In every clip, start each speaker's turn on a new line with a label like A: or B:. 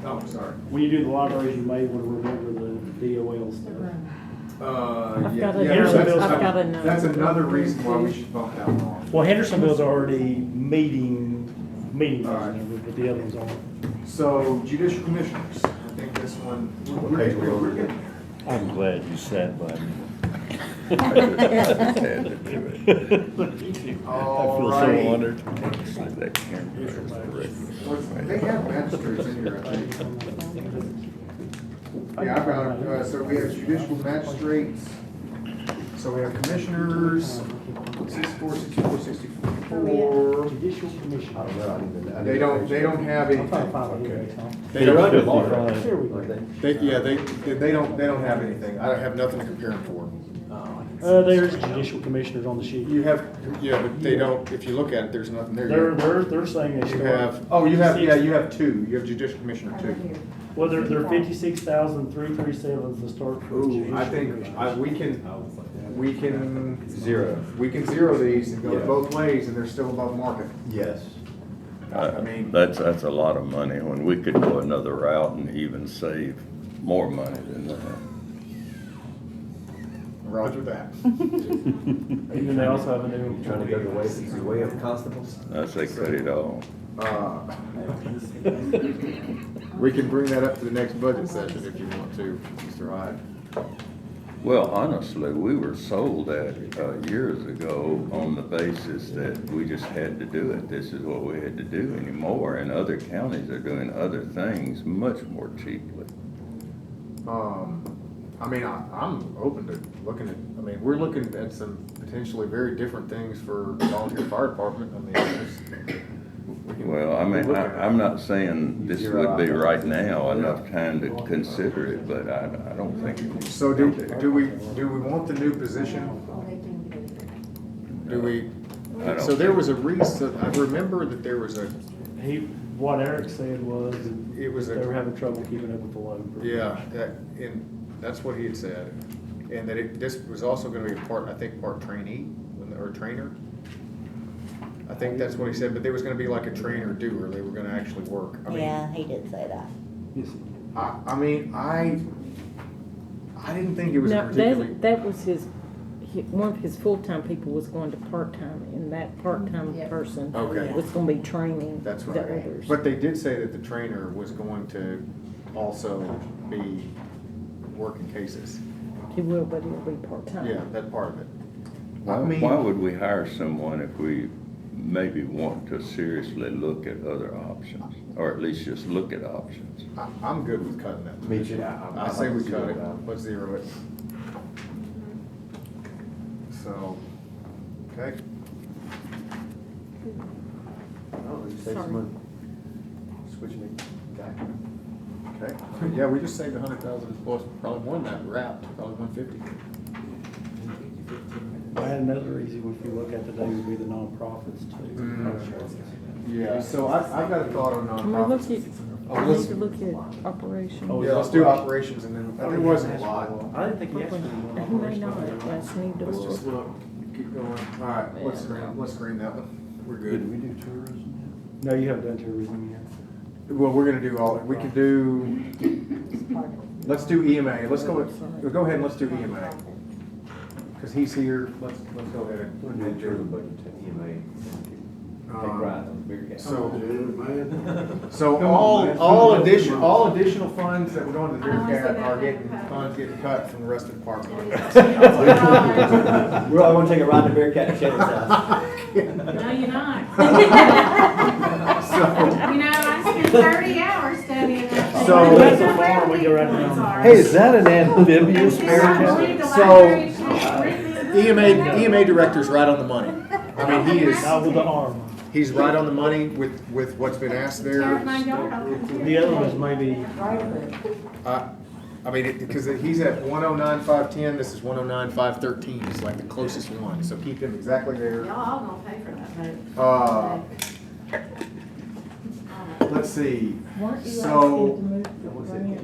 A: Oh, sorry.
B: When you do the libraries, you may want to remember the DOL stuff.
A: Yeah, that's another reason why we should bump that along.
B: Well, Hendersonville's already meeting
A: All right.
B: but the other ones aren't.
A: So judicial commissioners, I think this one, we're getting there.
C: I'm glad you sat by me. I
A: All
C: feel
A: right.
C: so honored. That camera is correct.
A: They have magistrates in here, I think. Yeah, I've got, so we have judicial magistrates, so we have commissioners, 64, 64, 64.
B: Judicial Commission.
A: They don't have anything.
C: They don't have
B: There we go.
A: They don't have anything. I have nothing to compare them for.
B: There's judicial commissioners on the sheet.
A: You have, yeah, but they don't, if you look at it, there's nothing there.
B: They're saying they
A: You
B: start.
A: have, you have two. You have judicial commissioner two.
B: Well, they're 56,337 to start for
A: Ooh,
B: judicial
A: I think,
B: commission.
A: we can
D: Zero.
A: We can zero these and go
D: Yeah.
A: both ways, and they're still above market.
D: Yes.
A: I mean,
C: That's a lot of money when we could go another route and even save more money than that.
A: roger that.
B: Even they also have a new.
D: Trying to go the way of constables?
C: I say cut it all.
A: We can bring that up to the next budget session if you want to, Mr. Hyde.
C: Well, honestly, we were sold that years ago on the basis that we just had to do it. This is what we had to do anymore, and other counties are doing other things much more cheaply.
A: I mean, I'm open to looking at, I mean, we're looking at some potentially very different things for volunteer fire department. I mean, we can-
C: Well, I mean,
A: look at it.
C: I'm not saying this would be right now enough time to consider it, but I don't think. it needs
A: So
C: to
A: do
C: be.
A: we want the new position? Do we?
C: I don't
A: So there
C: think-
A: was a reason, I remember that there was a,
B: What Eric said was
A: it was
B: they were
A: a,
B: having trouble keeping up with the load.
A: yeah, that's what he had said. And that this was also gonna be part trainee, or trainer. I think that's what he said, but there was gonna be like a trainer doer, they were gonna actually work. I mean,
E: Yeah, he did say that.
A: I mean, I didn't think it was
F: No,
A: particularly.
F: that was one of his full-time people was going to part-time, and that part-time person
A: Okay.
F: was gonna be training the
A: That's right.
F: others.
A: But they did say that the trainer was going to also be working cases.
F: He will, but he'll be part-time.
A: Yeah, that part of it.
C: Why would we hire someone if we maybe want to seriously look at other options, or at least just look at options?
A: I'm good with cutting that.
D: Me too.
A: I say we cut it, let's zero it. So, okay.
D: Oh, you saved some money. Switch me back.
A: Okay, yeah, we just saved 100,000 plus, probably more than that, wrapped, probably 150.
B: I had another easy one if you look at today would be the nonprofits too.
A: Yeah, so I've got a thought on
F: Can we look
A: nonprofits.
F: at, we need to look at operations.
B: Oh,
A: Yeah, let's do operations and then, there wasn't a lot.
B: I didn't think he actually did one.
F: He may not, that's new
A: Let's
F: door.
A: just look, keep going. All right, let's screen that one. We're good.
C: we do tourism
B: No, you haven't done tourism yet.
A: Well, we're gonna do we can do, let's do EMA. Let's go ahead and let's do EMA. Cause he's here, let's go ahead and.
D: Put an the budget to EMA. Take rides on the beer can.
A: So all additional funds that were going to the beer cat are getting cut from the rest of the department.
D: We're all gonna take a ride to Bear Cat and Shannon's house.
G: No, you're not.
A: So,
G: You know, I spent 30 hours studying that thing.
A: So-
G: I know
B: That's a
G: where
B: farm, we
G: the
B: go right
G: points
B: down.
G: are.
C: Hey, is that an amphibious
G: It's
C: bear
G: not
C: cat?
G: really the
A: So,
G: library should written
A: EMA director's right on the money. I mean,
B: Not with the arm.
A: he's right on the money with what's been asked
G: Tear up my
A: there.
G: yard, I'll come tear
B: The
G: it
B: other
G: down.
B: ones maybe,
A: I mean, because he's at 109,510, this is 109,513, it's like the closest one, so keep him exactly there.
G: Y'all all gonna pay for that.
A: Let's see,
F: Weren't you
A: So-
F: asking to move the grant?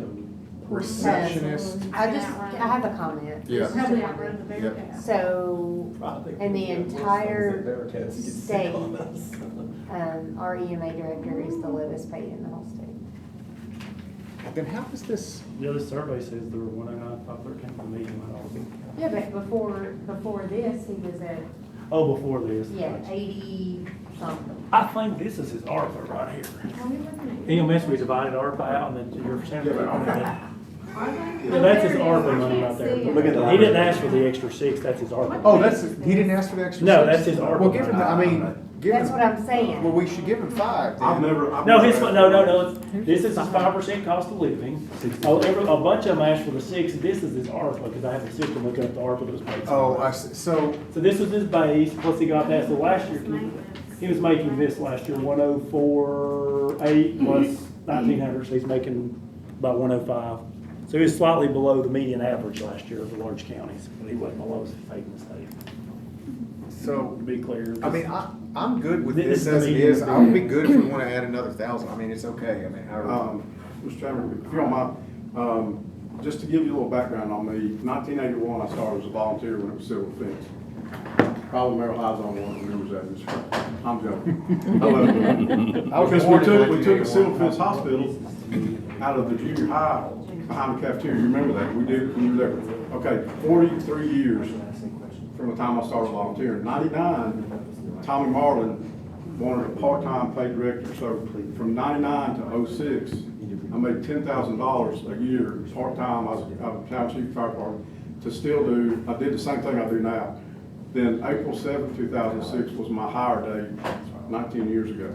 A: receptionist,
E: I have a comment.
A: yeah.
G: Probably outrun the bear
A: Yep.
G: cat.
E: So, in the entire state, our EMA director is the lowest paid in the whole state.
A: Then how is this,
B: The other survey says there were 109, 513 for the median might all be.
E: Yeah, but before this, he was at,
B: Oh, before this.
E: yeah, 80 something.
B: I think this is his ARPA right here.
G: What are we looking at?
B: EMS, we divided ARPA out and then your percentage on it.
G: Are they?
B: Yeah, that's his
G: Oh, there it is.
B: ARPA
G: I
B: money
G: can't
B: right there.
G: see it.
D: Look at the-
B: He didn't ask for the extra 6, that's his ARPA.
A: oh, that's, he didn't ask for the extra
B: No,
A: six?
B: that's his ARPA
A: Well, give him, the- I mean, give
E: That's
A: him,
E: what I'm saying.
A: well, we should give him 5 then.
D: I've never.
B: No, no, this is his 5% cost of living. Oh, a bunch of them asked for the 6, this is his ARPA, because I have a system looking up the ARPA that was paid.
A: Oh, I see, so,
B: So this was his base, plus he got that, so last year, he was making this last year, 104.8 plus 1,900, so he's making about 105. So he was slightly below the median average last year of the large counties, but he wasn't the lowest paid in the state,
A: so,
B: to be clear.
A: I mean, I'm good with
B: This
A: this
B: is
A: as
B: the
A: it
B: median.
A: is. I would be good if we wanna add another 1,000. I mean, it's okay, I mean, however.
H: Mr. Chairman, if you don't mind, just to give you a little background on me, 1981, I started as a volunteer when it was civil defense. Probably Merrill High's the only one who remembers that. Mr. I'm joking. I love it.
A: I was
H: Because
A: born
H: we
A: in
H: took a
A: 1981.
H: civil defense hospital out of the junior high behind the cafeteria. You remember that? We did when you were there. Okay, 43 years from the time I started volunteering. 99, Tommy Marlin wanted a part-time paid director. So from 99 to 06, I made $10,000 a year part-time. I was a town chief fire department to still do, I did the same thing I do now. Then April 7th, 2006 was my hire date 19 years ago.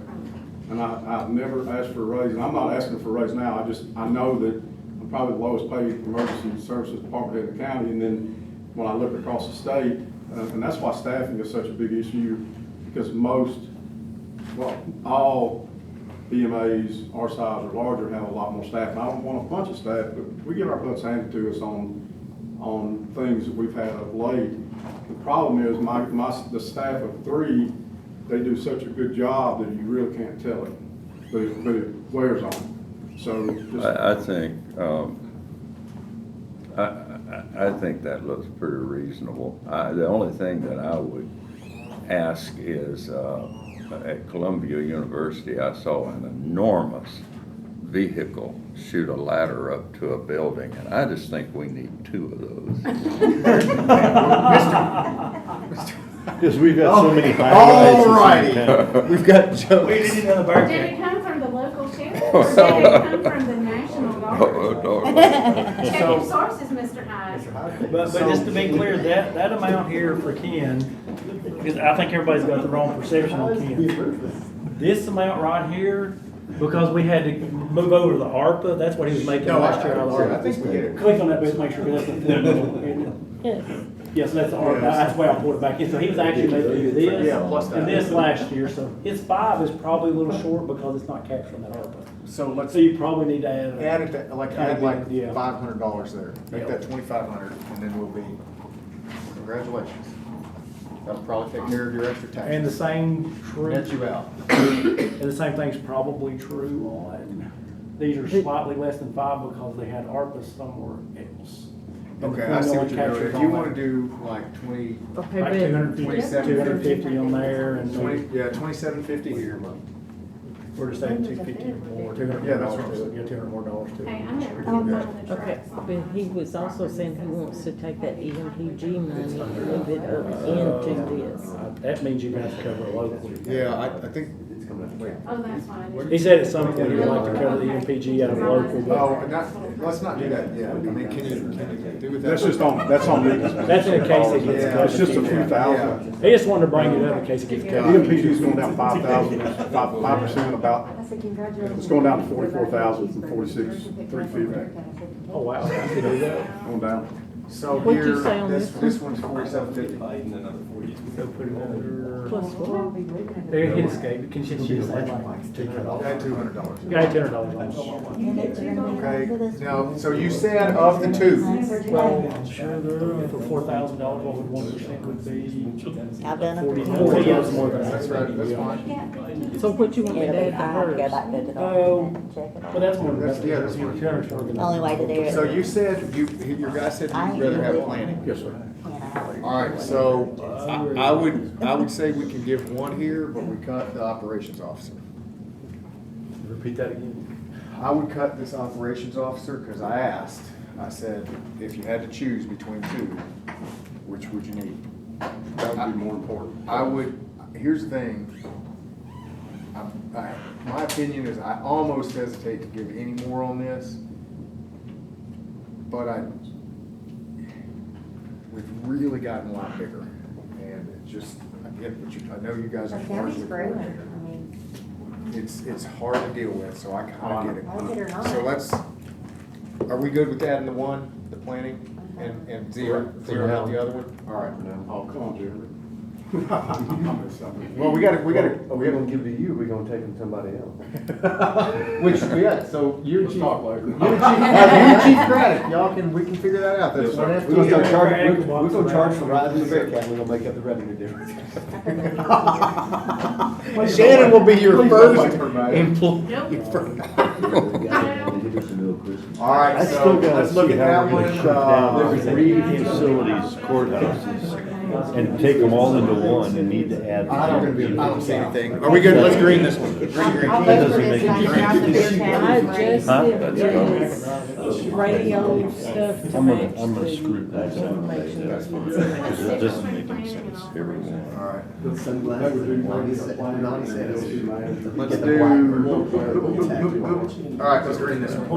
H: And I've never asked for a raise, and I'm not asking for a raise now. I know that I'm probably the lowest paid emergency services department in the county. And then when I look across the state, and that's why staffing is such a big issue, because all EMAs our size or larger have a lot more staff. And I don't want a bunch of staff, but we get our butts handed to us on things that we've had of late. The problem is the staff of 3, they do such a good job that you really can't tell it, but it wears on them. So just.
C: I think, I think that looks pretty reasonable. The only thing that I would ask is, at Columbia University, I saw an enormous vehicle shoot a ladder up to a building, and I just think we need 2 of those.
D: Because we've got so many high rises in town. We've got jokes.
G: Did it come from the local sheriff or did it come from the National Guard? Check your sources, Mr. Hyde.
B: But just to be clear, that amount here for Ken, because I think everybody's got the wrong perception on Ken. This amount right here, because we had to move over to the ARPA, that's what he was making last year out of the ARPA.
A: I think we get it.
B: Click on that, but make sure that's the
F: Yes.
B: Yes, that's the ARPA, that's why I pulled it back in, so he was actually making this
A: Yeah, plus that.
B: and this last year, so his 5 is probably a little short because it's not capturing that ARPA.
A: So let's
B: So you probably need to add.
A: add it, add like
B: Yeah.
A: $500 there. Make
B: Yeah.
A: that 2,500, and then we'll be, congratulations. That'll probably take care of your extra taxes.
B: And the same true.
A: Net you out.
B: And the same thing's probably true on, these are slightly less than 5 because they had ARPA somewhere else. And the
A: Okay, I see what
B: formula
A: you're doing.
B: captures
A: If you
B: all
A: wanna
B: that.
A: do like 20,
F: Okay,
B: Like
F: but
B: 250 on there and
A: 2750 here.
B: we're just adding 250 more, $200
A: Yeah, that's what I'm
B: to it,
A: saying.
B: yeah, $200 more to
G: Hey,
B: it.
G: I never
E: Oh,
G: did
E: no.
G: follow the
F: okay,
G: tracks on
F: but he was also saying he wants to take that EMPG money and move it up into this.
B: That means you're gonna have to cover it locally.
A: Yeah, I think, wait.
G: Oh, that's fine.
B: He said at some point he'd like to cover the EMPG out of local, but
A: Oh, let's not do that yet. I mean, can you do with that?
H: That's on me.
B: that's in case it gets
A: Yeah.
B: covered.
H: It's just a few thousand.
B: He just wanted to bring it up in case it gets covered.
H: EMPG's going down 5,000, 5% about,
E: I said, congratulations.
H: it's going down to 44,000 from 46,350.
B: Oh, wow, I can do that.
H: Going down.
A: So
F: What'd you
A: here,
F: say on
A: this
F: this
A: one's 4750.
B: So put it under.
F: Plus what?
B: There, hit escape, can she just add like
A: Add
B: $200?
A: $200.
B: Yeah, $200 on
A: Okay, now, so you said of the 2,
B: Well, sure, for $4,000, what would 1% would be?
E: I've done it.
B: 40, yeah, it's more than that.
A: that's right, that's fine.
F: So what you want me
E: It'll
F: to
E: be
F: add
E: fine, go
F: to hers?
E: back to the
B: Oh,
E: document, check it
B: But
E: out.
B: that's more than that.
A: Yeah, that's more.
B: $200 more than that.
E: Only way to do it.
A: So you said, your guy said
E: I
A: you'd rather have
E: ain't
A: planning.
H: Yes, sir.
E: And I have
A: All right, so I would say we can give one here, but we cut the operations officer.
D: Repeat that again.
A: I would cut this operations officer because I said, if you had to choose between two, which would you need?
H: That would be more important.
A: I would, here's the thing. My opinion is I almost hesitate to give any more on this, but we've really gotten a lot bigger. And it just, I get what you, I know you guys
E: The
A: are
E: county's
A: partially
E: growing,
A: for
E: I
A: it.
E: mean,
A: It's hard to deal with, so I kinda get
E: like it or
A: it.
E: not.
A: So are we good with adding the one, the planning, and zero out the other one? All right.
H: Oh, come on, Jeremy.
A: Well, we gotta,
D: Are we gonna give it to you, or we gonna take it to somebody else?
A: which, yeah, so you're
H: Let's
A: chief,
H: talk later.
A: you're chief credit, we can figure that out, that's
H: Yes,
A: one
H: sir.
D: We're gonna start
A: FTE.
D: charging, we're gonna charge for rides in the bear cat, we're gonna make up the revenue difference.
A: Shannon will be your
H: Please don't
A: first
H: make her mad.
A: employee. All right,
D: I
A: so
D: still gotta
A: let's look
D: see
A: at
D: how
A: that
D: we're
A: one.
D: gonna shut down
I: Read facilities, courthouses, and take them all into one and need to add.
A: I don't see anything. Are we good? Let's green this one. Green.
E: I'll
I: That
E: vote for
I: doesn't
E: this,
I: make
E: and
I: any
E: I found the beer
F: I
E: town is great.
F: adjusted
I: That's
F: his radio stuff to
I: I'm
F: match
I: gonna
F: the
I: scrutinize that.
F: information that's in
I: Because it doesn't make any sense, everyone.
A: All right.
H: That would be nonsense.
A: Let's do, all right, let's green this one.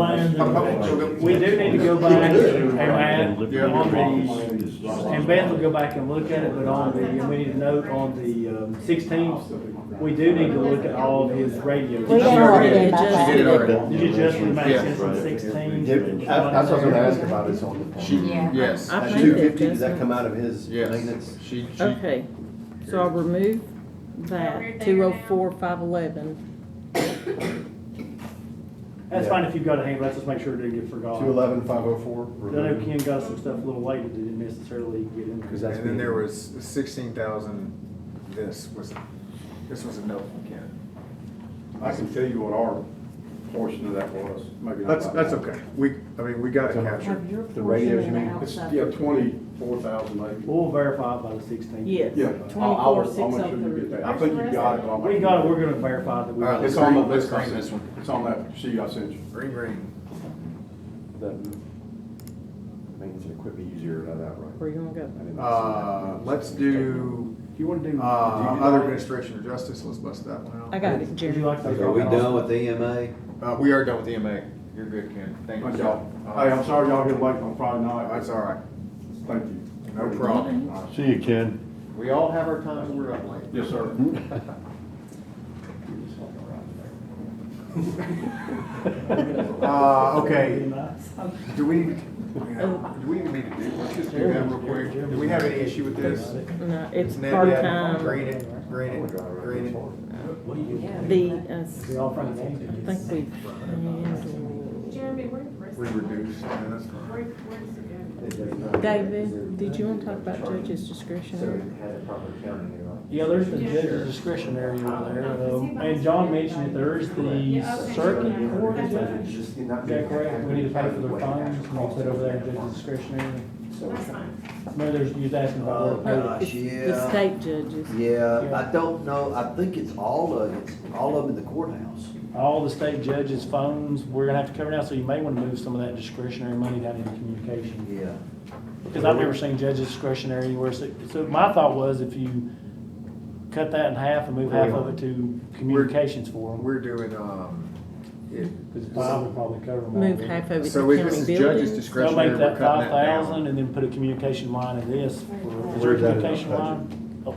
B: We do need to go back and add
I: And
B: on
I: live-
B: the, and Beth will go back and look at it, but on the, and we need to note on the 16th, we do need to look at all of his radios.
E: We done already about
A: She did it
E: that.
A: already.
B: Did you just remind
A: Yeah.
B: us on 16?
D: That's what I was gonna ask about, is on the.
E: Yeah.
A: Yes,
F: I
D: That
F: think
D: 250, does that
F: that's-
D: come out of his
A: yes.
D: maintenance?
A: She,
F: Okay, so I'll remove that, 204,511.
B: That's fine if you've got a hand, let's just make sure it didn't get forgotten.
D: 211,504.
B: I know Ken got some stuff a little late that didn't necessarily get in
D: Because
B: there.
D: that's
A: and then there
D: me.
A: was 16,000, this was a note from Ken.
H: I can tell you what our portion of that was, maybe not.
A: That's okay. We got it captured.
E: Have your
D: The radios, you mean?
H: It's,
E: portion
H: yeah,
E: of
H: 24,000 maybe.
B: We'll verify by the 16th.
F: Yes.
H: Yeah, I'll make sure you get
F: 24,603.
H: that. I think you got it, but I'll make
B: We
H: sure.
B: got it, we're gonna verify that we.
A: All right,
H: It's on the
A: let's
H: list I
A: green
H: sent
A: this
H: you.
A: one.
H: It's on that sheet I sent you.
A: Green.
D: That maintenance and equipment user, not that right.
F: Where you wanna go?
D: I didn't see that.
A: Let's do,
B: Do you wanna do?
A: other administration or justice, let's bust that one
F: I
A: out.
F: got it,
B: Would you
F: Jerry.
B: like to?
J: Are we done with EMA?
A: We are done with EMA. You're good, Ken. Thank you.
H: Thank y'all. Hey, I'm sorry y'all get late on Friday night.
A: That's all right.
H: Thank you.
A: No problem.
I: See you, Ken.
A: We all have our times when we're up late.
H: Yes, sir.
A: Okay, do we even need to do, let's just do that real quick. Do we have any issue with this?
F: No, it's
A: Net
F: part-time.
A: Green it.
F: The,
B: We all from
F: I think we've handled.
G: Jeremy, where's the rest
A: We
G: of it?
A: reduced, yeah, that's fine.
G: Where does it go?
F: David, did you want to talk about judge's discretionary?
B: Yeah, there's the judge's discretionary over there, and John mentioned that there is the circuit court judge. Is that correct? We need to pay for their fines, and we'll put over there judge's discretionary.
G: That's fine.
B: Remember, you was asking about where to pay
F: It's the
J: Yeah.
F: state judges.
J: Yeah, I don't know, I think it's all of them in the courthouse.
B: all the state judges' phones. We're gonna have to cover now, so you may wanna move some of that discretionary money down into communication.
J: Yeah.
B: Because I've never seen judges discretionary anywhere, so my thought was if you cut that in half and move half of it to communications for them,
A: We're doing,
B: because Bob would probably cover them all.
F: Move half of it to
A: so if
F: county
A: this is judge's
F: buildings.
B: They'll
A: discretionary,
B: make
A: we're
B: that
A: cutting that
B: 5,000
A: down.
B: and then put a communication line in this. Is there a
D: Where's that in the
B: communication
D: budget?
B: line? Oh,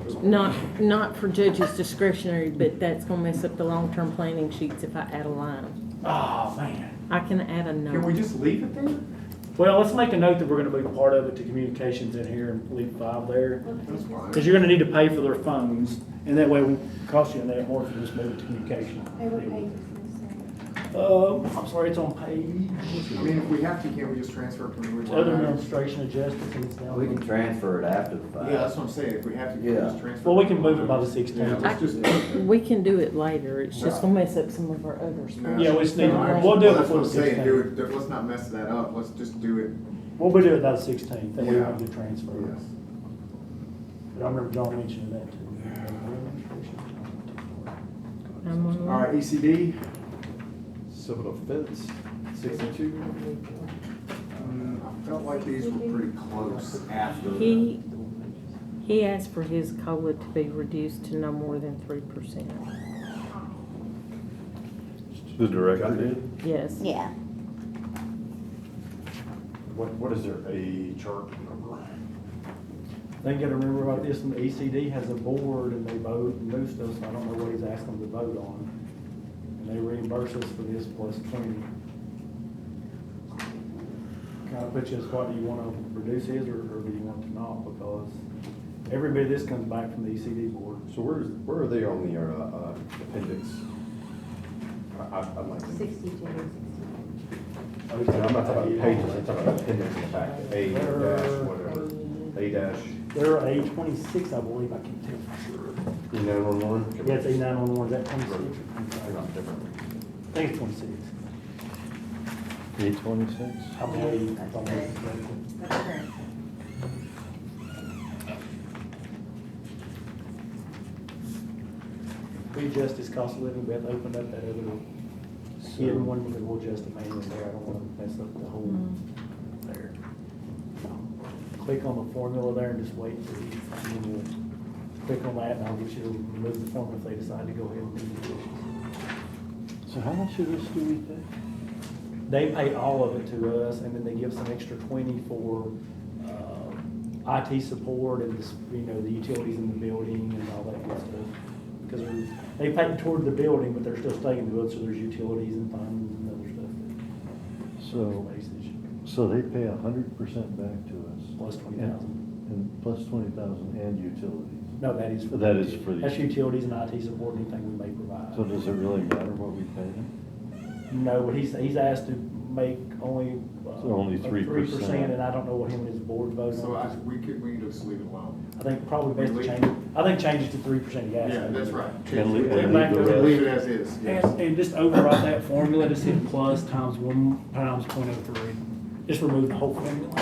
F: Not for judges discretionary, but that's gonna mess up the long-term planning sheets if I add a line.
B: Oh, man.
F: I can add a note.
A: Can we just leave it there?
B: Well, let's make a note that we're gonna move part of it to communications in here and leave 5 there.
A: That's fine.
B: Because you're gonna need to pay for their phones, and that way it won't cost you that more if you just move it to communication.
E: Hey, what page is this?
B: I'm sorry, it's on page,
A: I mean, if we have to, can't we just transfer it from the?
B: other administration of justice, and it's down.
J: We can transfer it after the fact.
A: Yeah, that's what I'm saying, if we have to, can we just transfer?
B: Well, we can move it by the
A: Yeah,
B: 16th.
A: let's just.
F: We can do it later, it's just gonna mess up some of our other stuff.
B: Yeah, we just need,
A: All right.
B: we'll do it
A: Well, that's
B: before
A: what
B: the
A: I'm saying,
B: 16th.
A: do it, let's not mess that up, let's just do it.
B: We'll do it by the 16th, then we
A: Yeah.
B: won't do transfer.
A: Yes.
B: But I remember John mentioning that too.
F: 911.
D: All right, ECD, civil offense, 62.
A: I felt like these were pretty close after.
F: He asked for his COLA to be reduced to no more than 3%.
I: The director did?
F: Yes.
E: Yeah.
D: What is there, a chart number?
B: Thing you gotta remember about this, and the ECD has a board and they vote and do stuff, so I don't know what he's asking them to vote on. And they reimburse us for this plus 20. Kind of put you as, what, do you want to reduce his or do you want to not? Because every bit of this comes back from the ECD board.
D: So where are they on the appendix? I'd like to.
E: 62.
D: I'm not talking about pages, I'm talking about appendix in the back, A dash whatever, A dash.
B: They're A26, I believe, I can't tell for sure.
D: E911?
B: Yeah, it's A911, is that 26?
D: They're not different.
B: I think it's 26.
I: 826?
B: I believe. That's correct.
E: That's correct.
B: We adjust his cost of living, we have to open up that other hidden one because we'll adjust it manually there. I don't want to mess up the whole there. Click on the formula there and just wait for you. And then we'll click on that and I'll get you to remove the formula if they decide to go ahead and do the additions.
I: So how much of this do we pay?
B: They pay all of it to us and then they give us an extra 20 for IT support and this, the utilities in the building and all that good stuff. Because they pay toward the building, but they're still staying in the building, so there's utilities and funds and other stuff.
I: So, so they pay 100% back to us?
B: Plus 20,000.
I: And plus 20,000 and utilities?
B: No, that is for.
I: That is for the.
B: That's utilities and IT support, anything we may provide.
I: So does it really matter what we pay them?
B: No, but he's asked to make only.
I: So only 3%.
B: 3%, and I don't know what him and his board voted
A: So
B: on.
A: we can just leave it alone.
B: I think probably best to change it. I think change it to 3% gas.
A: Yeah, that's right.
I: And leave
B: Put it back
I: the
B: to
I: rest.
A: Leave it as is, yes.
B: And just overwrite that formula, just hit plus times 1 times 0.03. Just remove the whole formula.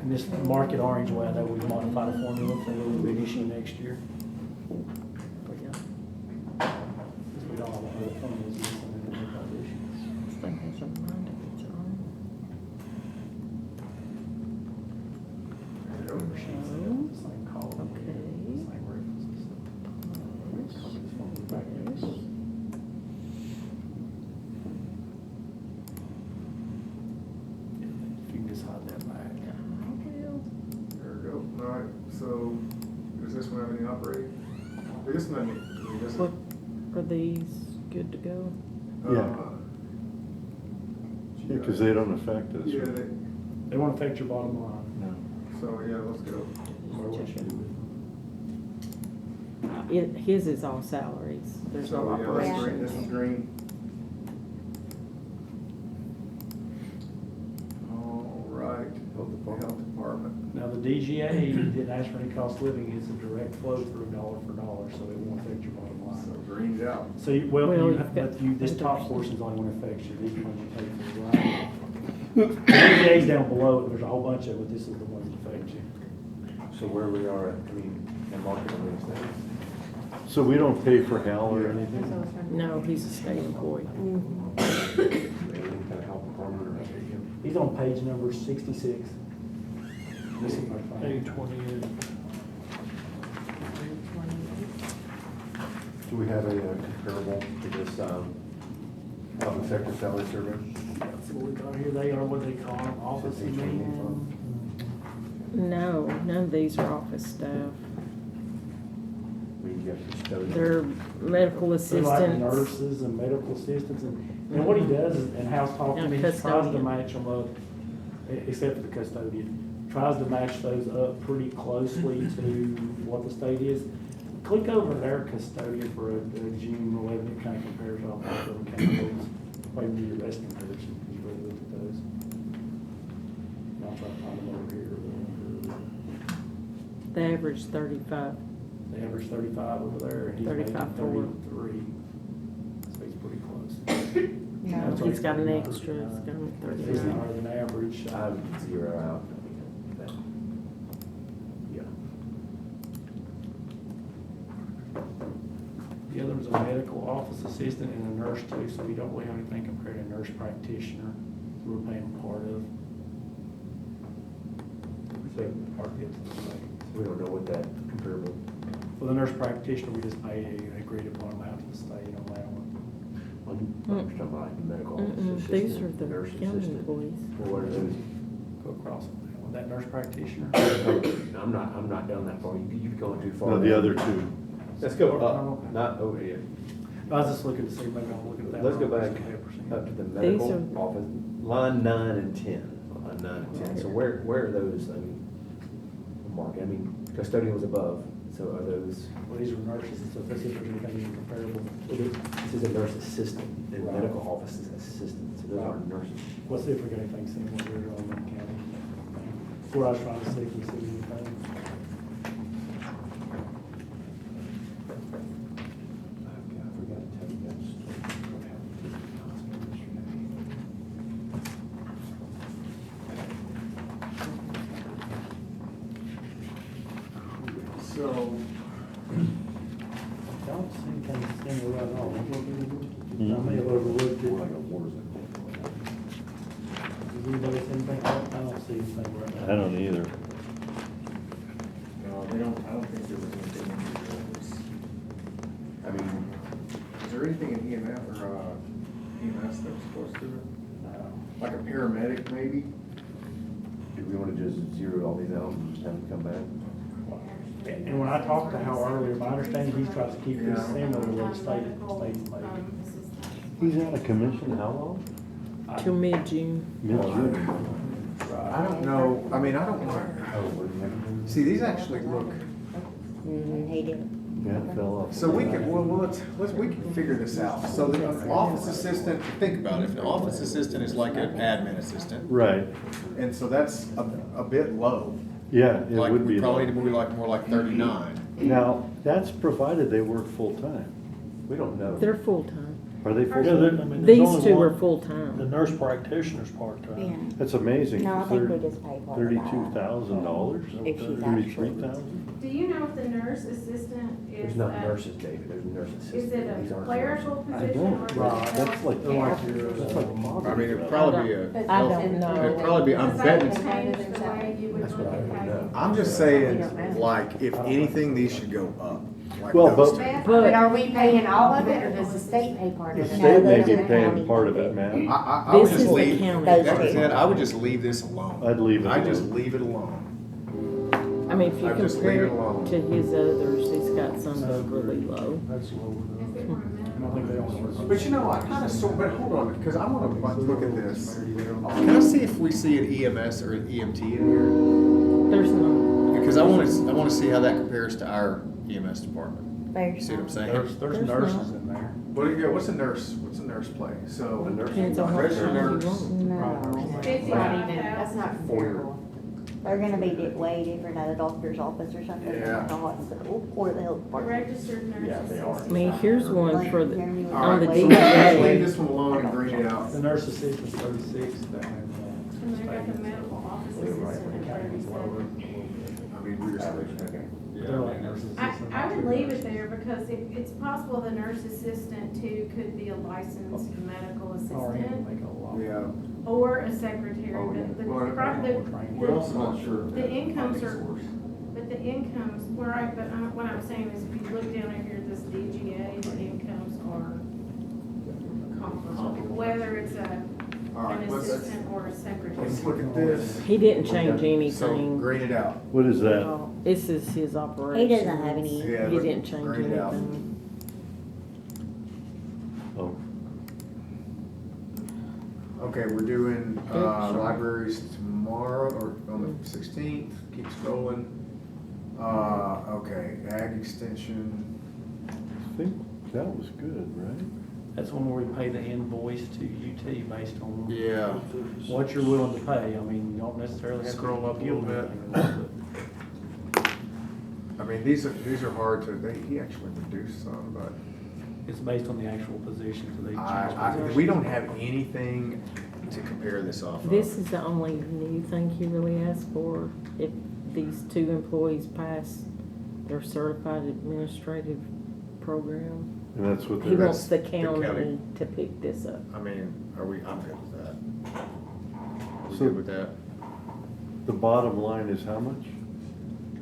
B: And just mark it orange way, that we modify the formula, so it will be an issue next year. Because we don't have other formulas used in the issues.
F: This thing has a mind of its own.
B: Same column.
F: Okay.
B: Same references.
F: Yes.
B: If you can just hide that back.
A: There we go. All right, so does this one have any operating? This one, I mean, this
F: What, are these good to go?
I: Yeah. Yeah, because they don't affect us.
A: Yeah,
I: right?
B: They won't affect your bottom line.
I: No.
A: so yeah, let's go.
B: Or what you do with
F: His is all salaries. There's no
A: So, yeah, that's green,
F: operations.
A: this is green. All right, Health Department.
B: Now, the DGA didn't ask for any cost of living, it's a direct flow through dollar for dollar, so it won't affect your bottom
A: So
B: line.
A: green's out.
B: So, this top portion's the only one that affects you, these ones you pay for, right? The DGA's down below it, there's a whole bunch of it, this is the ones that affect you.
D: So where we are at, in market on these things?
I: So we don't pay for Hal or anything?
F: No, he's a state employee.
D: Any kind of health department or?
B: He's on page number 66. This is my final. 28.
D: Do we have a comparable to this public sector salary survey?
B: That's what we got here, they are what they call them, office and man.
F: No, none of these are office staff.
D: We have custodian.
F: They're medical
B: They're like
F: assistants.
B: nurses and medical assistants, and what he does is, and House talked to me, he tries to
F: Custodian.
B: match them up, except for the custodian, tries to match those up pretty closely to what the state is. Click over their custodian for a June 11, it kind of compares all of them categories. Probably be your best comparison, because you really look at those. And I'll try to find them over here.
F: They average 35.
B: They average 35 over there, and he's making
F: 35.4.
B: 33. So he's pretty close.
F: No,
B: That's
F: he's got an
B: right.
F: extra, it's got him at
B: He's
F: 39.
B: higher than average.
D: I would zero out.
B: Yeah. medical office assistant and a nurse too, so we don't really have anything compared to a nurse practitioner, who we're paying part of.
D: So, we don't know what that comparable.
B: For the nurse practitioner, we just pay a agreed upon amount to the state on that one.
D: I'm talking about like the medical office assistant.
F: These are the
D: nurse
F: county
D: assistant.
F: employees.
D: Well, what are those?
B: Go across on that one. That nurse practitioner.
D: I'm not down that far. You've gone too far.
I: No, the other two.
D: Let's go
B: Oh,
D: up,
B: okay.
D: not over here.
B: I was just looking to see, maybe I'm looking at that.
D: Let's go
B: wrong.
D: back up to the medical office, line 9 and 10, line 9 and 10. So where are those, I mean, Mark, I mean, custodian was above, so are those,
B: Well, these are nurses and stuff, let's see if there's anything even comparable.
D: this is a nurse assistant, and medical office is assistant, so those aren't nurses.
B: Let's see if we got anything similar here on the county. That's what I was trying to see if we see anything.
D: I forgot to tell you that story. What happened to the hospital yesterday.
A: So,
B: Don't see anything similar at all. I may have overlooked it. Does anybody see anything? I don't see anything right now.
I: I don't either.
A: no, they don't, I don't think there was anything in here that was, I mean, is there anything in EMS or, EMS that was supposed to, like a paramedic maybe?
D: Do we want to just zero all these out and have them come back?
B: And when I talked to Hal earlier, my understanding, he tries to keep this
A: Yeah.
B: similar to what the state's made.
I: He's out of commission how long?
F: Till mid-June.
I: Mid-June.
A: I don't know, I mean, I don't know.
D: Oh, what do you have?
A: See, these actually look,
E: He did.
I: Yeah, it fell off.
A: so we can, well, we can figure this out. So the office assistant, think about it, if the office assistant is like an admin assistant,
I: Right,
A: and so that's a bit low.
I: yeah, it
A: Like,
I: would
A: we
I: be.
A: probably
I: low.
A: be like, more like 39.
I: Now, that's provided they work full-time.
D: We don't know.
F: They're full-time.
I: Are they
B: Yeah, there- I
I: full-time?
B: mean, there's
F: These
B: only
F: two are
B: one- The
F: full-time.
B: nurse practitioner's part-time.
E: Yeah.
I: That's amazing.
E: No, I
I: 'cause
E: think we
I: they're
E: just pay part of that.
I: $32,000,
E: If she's
I: $33,000.
G: Do you know if the nurse assistant
D: There's
G: is,
D: not nurses, David, there's nurse assistants.
G: is it
D: These
G: a
D: aren't
G: clerical
I: I
G: position
I: don't,
G: or? is it
B: Right,
I: that's like,
B: They're like your,
I: that's like a model.
A: I mean, it'd probably be a.
F: I don't know.
A: It'd probably be, I'm
G: Does
A: betting,
G: that change the way you would
D: That's what
G: look
D: I
G: at
D: don't
G: pay?
D: know.
A: I'm just saying, like, if anything, these should go up. Like
I: Well,
A: those
I: but-
A: two.
E: But are we paying all of it, or does the state pay part
I: The
E: of it?
I: state may
E: those
I: be
E: are the
I: paying
E: county
I: part of it,
E: bid.
I: man.
A: I would
F: This
A: just
F: is the
A: leave,
F: county.
A: that was it, I would just leave this alone.
I: I'd leave it
A: I'd just
I: alone.
A: leave it alone.
F: I mean, if you
A: I'd just leave
F: compare
A: it alone.
F: it to his others, he's got some that are really low.
B: that's lower
G: If
B: than.
G: it were a
B: I
G: medical
B: think they only work.
A: But you know, I kinda but hold on, because I wanna like, look at this. Can I see if we see an EMS or an EMT in
F: There's no,
A: here? Because I wanna see how that compares to our EMS department.
E: There's
A: See what I'm saying?
B: There's
F: There's
B: nurses
F: not.
B: in there.
A: What's a nurse play? So,
F: depends on what
A: registered
F: kind you
A: nurse.
F: want.
E: No,
G: Fifty
E: not even, that's not
D: For your-
E: comparable. They're gonna be way different at a doctor's office or something,
A: Yeah.
E: like a hospital or the health
G: A
E: department.
G: registered nurse
D: Yeah, they are.
F: I
G: assistant.
F: mean, here's one for the,
A: All
F: on the
A: right, so let's just leave
F: DEA.
A: this one alone and green it out.
B: The nurse assistant's 36, and
G: And they got the medical office assistant at 37.
A: I mean, we're just leaving it.
B: they're like nurse assistants.
G: I would leave it there because it's possible the nurse assistant too could be a licensed medical
B: Or even
G: assistant
B: make a lot.
A: Yeah.
G: or a secretary.
A: Oh, yeah.
G: The
A: We're also not sure.
G: the incomes are, but the incomes, right, but what I'm saying is if you look down in here, this DGA, the incomes are comparable, whether it's
A: All right,
G: an
A: let's
G: assistant or a secretary.
A: let's look at this.
F: He didn't change
A: So
F: anything.
A: green it out.
I: What is that?
F: This is his operation.
E: He doesn't have any.
A: Yeah,
F: He
A: look,
F: didn't change
A: green it out.
F: anything.
I: Oh,
A: Okay, we're doing,
F: Sure.
A: libraries tomorrow, or on the 16th, keep scrolling. Okay, ag extension,
I: I think that was good, right?
B: That's one where we pay the invoice to UT based on
A: yeah.
B: what you're willing to pay. I mean, you don't necessarily have to.
A: Scroll up a little bit.
B: bit.
A: I mean, these are hard to, he actually reduced some, but
B: It's based on the actual positions of each.
A: we don't have anything to compare this off of.
F: This is the only new thing he really asked for. If these two employees pass their certified administrative program.
I: And that's what
F: He
I: they're,
F: wants the
A: county.
F: county to pick this up.
A: I mean, I'm good with that. Are we
I: So-
A: good with that?
I: the bottom line is how much?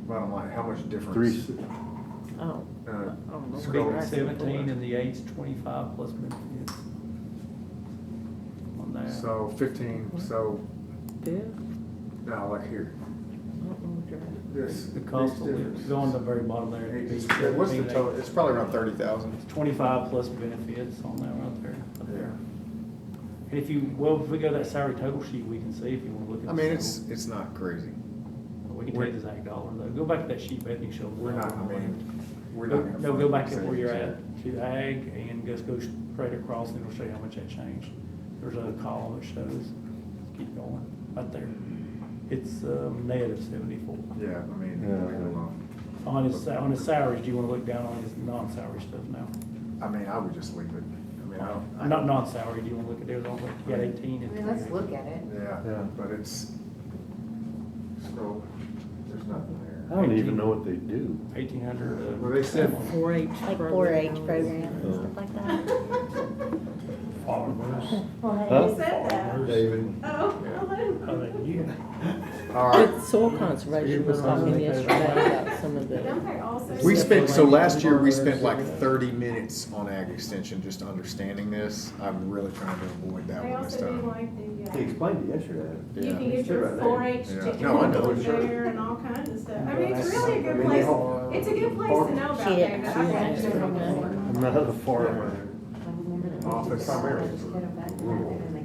A: Bottom line, how much difference?
I: Three,
F: Oh,
A: Uh,
B: Big
A: scroll.
B: 17 and the eight's 25 plus benefits. On that.
A: So 15, so,
F: yeah.
A: now like here, this.
B: The cost
A: these
B: of
A: difference.
B: go on the very bottom there.
A: What's the total? It's probably around 30,000.
B: 25 plus benefits on that right there. Up
A: Yeah.
B: there. And if you, well, if we go to that salary total sheet, we can see if you want to look at.
A: I
B: the
A: mean,
B: total.
A: it's not crazy.
B: We can tell you the exact dollar though. Go back to that sheet, Bethany showed.
A: We're not, I mean, we're
B: Go,
A: not gonna.
B: no,
A: find
B: go back
A: the
B: to where you're
A: savings
B: at, to ag, and just go straight across, and it'll show you how much that changed. There's a column that shows, keep going, right there. It's, negative 74.
A: yet. Yeah, I mean,
I: Yeah.
A: leave it alone.
B: On his salaries, do you wanna look down on his non-salary stuff now?
A: I mean, I would just leave it. I mean, I don't.
B: Not non-salary, do you wanna look at theirs on, like, you got 18
E: I
B: and.
E: mean, let's look at it.
A: Yeah,
I: Yeah.
A: but it's, scroll, there's nothing there.
I: I don't even know what they do.
B: 1,800.
A: Well, they said
F: 4-H
K: Like
F: program.
K: 4-H programs and stuff like that.
G: Who said that?
J: David.
G: Oh, hello.
A: all right.
F: But soil conservation was talking yesterday about some of the,
G: Don't they also?
A: We
G: say-
A: spent, so last year, we spent like 30 minutes on ag extension, just understanding this. I'm really trying to avoid that
G: They
A: one this
G: also do
A: time.
G: like the,
D: He explained it yesterday.
G: you
A: Yeah.
G: can get your
D: Right there.
G: 4-H
A: Yeah.
G: chicken
A: No, I know,
G: up
A: sure.
G: there and all kinds of stuff. I mean, it's really a
D: I
G: good
D: mean,
G: place,
D: they all-
G: it's a good place to know about,
K: She didn't-
G: David.
K: she
G: I've
K: didn't
G: had
K: ask
G: to
K: for
G: know
K: that.
G: before.
I: I'm not a farmer.
A: Office primarily.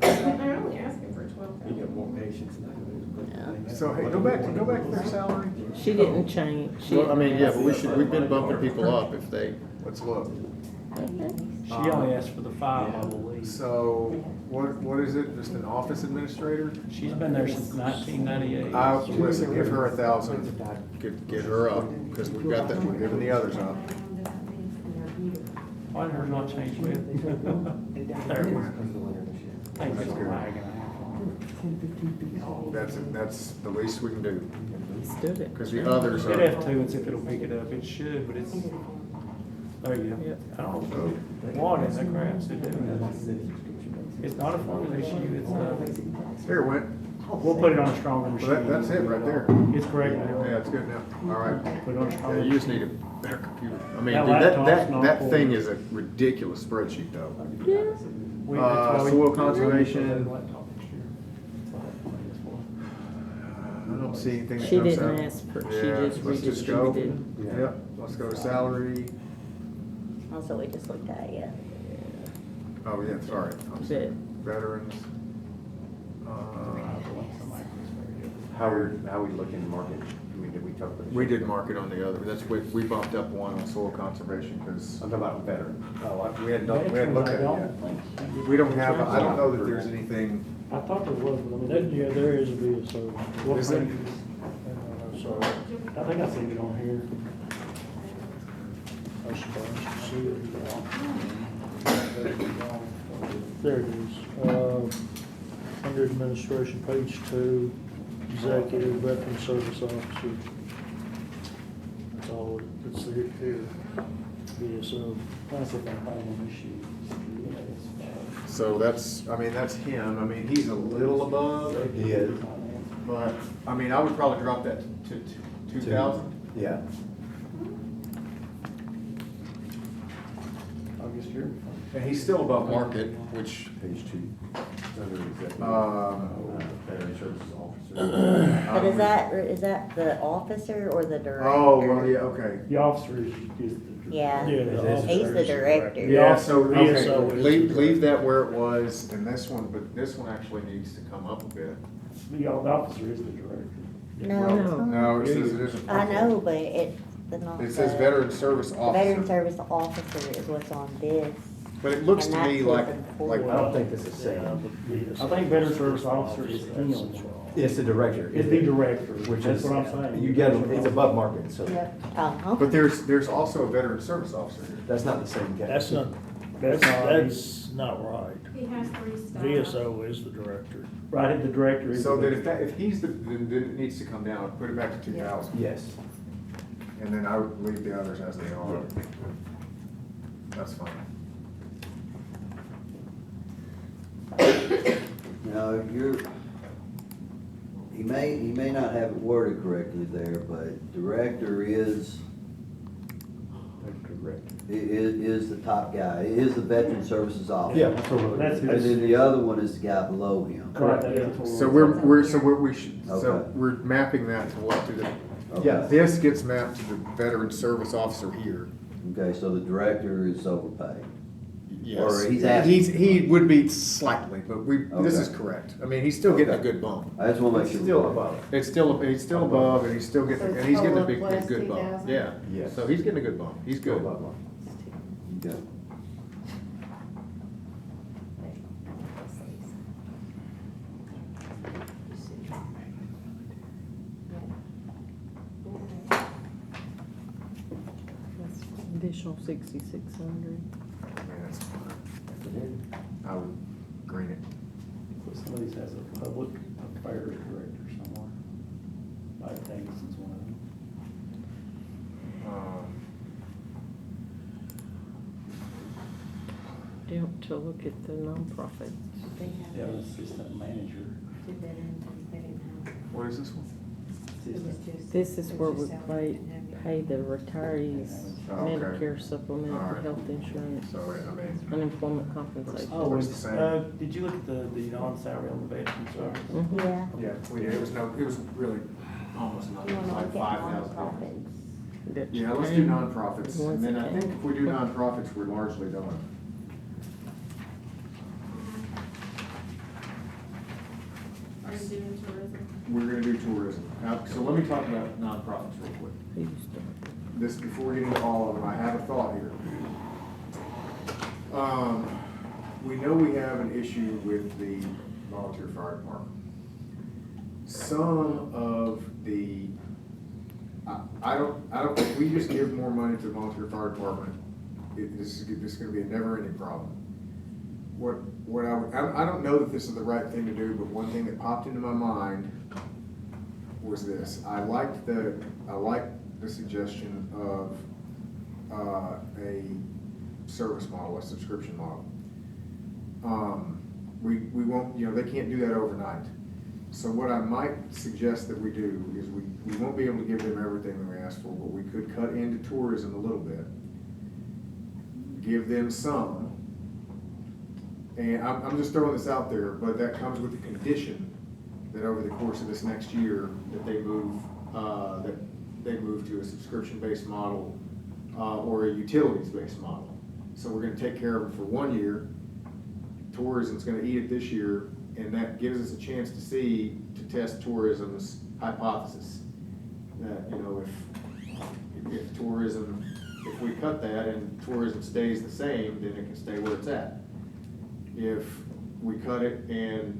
G: They're only asking for
D: You
G: 12,000.
D: get more patience than that.
A: So, hey, go back to their salary.
F: she didn't change. She
A: Well, I mean, yeah,
F: didn't
A: but we've been bumping people up if they, let's look.
B: She only asked for the 5, I believe.
A: So, what is it, just an office administrator?
B: She's been there since 1998.
A: Listen, give her 1,000, get her up, because we've got that, we're giving the others up.
B: Why did hers not change with? There it went. Thanks for lagging.
A: That's the least we can do,
F: Stood it.
A: because the others
B: Hit
A: are,
B: F2 and see if it'll pick it up. It should, but it's, there you go.
F: Yep.
B: I don't know what in the crap to do. It's not a formula issue, it's
A: here it went.
B: we'll put it on a stronger
A: Well,
B: machine.
A: that's it right there.
B: It's correct now.
A: Yeah, it's good now, all right.
B: Put it on a
A: Yeah,
B: stronger.
A: you just need a better computer. I mean,
B: That
A: dude,
B: laptop's not
A: that
B: full.
A: thing is a ridiculous spreadsheet though.
F: Yeah.
B: That's why we-
A: soil conservation.
B: Laptop next year.
A: I don't see anything that
F: She
A: comes
F: didn't
A: out.
F: ask for, she
A: Yeah,
F: just
A: let's just go.
F: redistributed.
A: Yep, let's go to salary.
K: Also, we just looked at, yeah.
A: Oh, yeah, sorry. I'm sorry.
F: But
A: Veterans.
D: How are we looking to market? I mean, did we talk about?
A: We did market on the other, we bumped up one on soil conservation because,
D: I'm talking about veteran.
A: we hadn't looked at it yet. We don't have, I don't know that there's anything,
B: I thought there was, but I mean. That- Yeah, there is a bit, so. What
A: Is there?
B: page so, I think I seen it on here. I suppose, to see it. There it is. Under administration, page 2, executive veteran service officer. That's all, it's here. Yeah, so, that's if I'm on this sheet. Yeah, it's fine.
A: so that's, I mean, that's him. I mean, he's a little above,
D: He is.
A: but, I mean, I would probably drop that to 2,000.
D: Yeah.
B: August year.
A: And he's still above market, which,
D: Page 2. Under executive. Veteran services officer.
K: But is that the officer or the director?
A: oh, well, yeah, okay.
B: The officer is the.
K: Yeah.
B: Yeah, the officer
K: He's the
B: is
K: director.
A: Yeah, so,
B: VSO
A: okay,
B: is
A: leave
B: the
A: that where it was, and this one, but this one actually needs to come up a bit.
B: The officer is the director.
K: No,
A: No, it says it is a.
K: I know, but it's not.
A: It says
K: the-
A: veteran service
K: The veteran
A: officer,
K: service officer is what's on this.
A: but it looks
K: and
A: to me
K: that's
A: like,
K: what's
D: I don't think this is safe.
B: I think veteran service officer is him.
D: It's the director.
B: Is the director,
D: Which
B: that's
D: is,
B: what I'm saying.
D: you get, it's above market, so
K: Oh,
A: but there's also a veteran service officer here.
D: that's not the same guy.
B: That's not right.
G: He has 3 stars.
B: VSO is the director. Right, the director is.
A: So
B: the-
A: that if he's then it needs to come down, put it back to 2,000,
D: Yes.
A: and then I would leave the others as they are. That's fine.
J: Now, he may not have it worded correctly there, but director is the top guy, is the Veteran Services Officer.
D: Yeah, that's what we're
B: That's-
J: And then the other one is the guy below him.
B: Correct. That is what
A: So we should, so
J: Okay.
A: we're mapping that to what, to the,
J: Okay.
A: this gets mapped to the Veteran Service Officer here.
J: Okay, so the director is overpaid.
A: Yes.
J: Or he's asking.
A: He would be slightly, but this is
J: Okay.
A: correct. I mean, he's still getting a
J: Okay.
A: good bump.
J: I just wanna make
D: It's
J: sure.
D: still above.
A: He's still above, and he's still getting,
E: So
A: and he's getting a
E: total
A: big,
E: plus
A: good bump.
E: 2,000?
A: Yeah.
D: Yes.
A: So he's getting a good bump. He's
D: Still
A: good.
D: above line.
J: Okay.
F: That's additional 6,600.
A: I mean, that's fine. I would green it.
B: So somebody has a public affairs director somewhere. Mike Davidson's one of them.
F: Down to look at the nonprofit.
E: They have,
B: Yeah, assistant manager.
E: two veterans, they didn't have.
A: What is this one?
E: It was just-
F: This is
E: it was
F: where
E: just
F: we
E: salary,
F: pay the retirees
A: Oh, okay.
F: Medicare supplement
A: All
F: for
A: right.
F: health insurance,
A: So, I mean,
F: unemployment compensation.
B: Oh,
A: What's
B: and,
A: the same?
B: did you look at the non-salary on the veteran service?
F: Mhm.
K: Yeah.
A: yeah, we did. It was really almost
K: You
A: nothing,
K: wanna
A: like
K: look at
A: 5,000.
K: nonprofits?
F: That
A: Yeah, let's do
F: came-
A: nonprofits,
F: once
A: and then
F: it
A: I think
F: came.
A: if we do nonprofits, we're largely done.
G: Are you doing tourism?
A: We're gonna do tourism. Now, so let me talk about nonprofits real quick.
F: Who used to-
A: This, before we get into all of them, I have a thought here. We know we have an issue with the volunteer fire department. Some of the, I don't think we just give more money to the volunteer fire department, this is gonna be a never-ending problem. I don't know that this is the right thing to do, but one thing that popped into my mind was this. I liked the suggestion of a service model, a subscription model. We won't, they can't do that overnight. So what I might suggest that we do is we won't be able to give them everything that we asked for, but we could cut into tourism a little bit. Give them some. And I'm just throwing this out there, but that comes with the condition that over the course of this next year, that they move to a subscription-based model, or a utilities-based model. So we're gonna take care of them for 1 year. Tourism's gonna eat it this year, and that gives us a chance to test tourism's hypothesis. That, if tourism, if we cut that and tourism stays the same, then it can stay where it's at. If we cut it and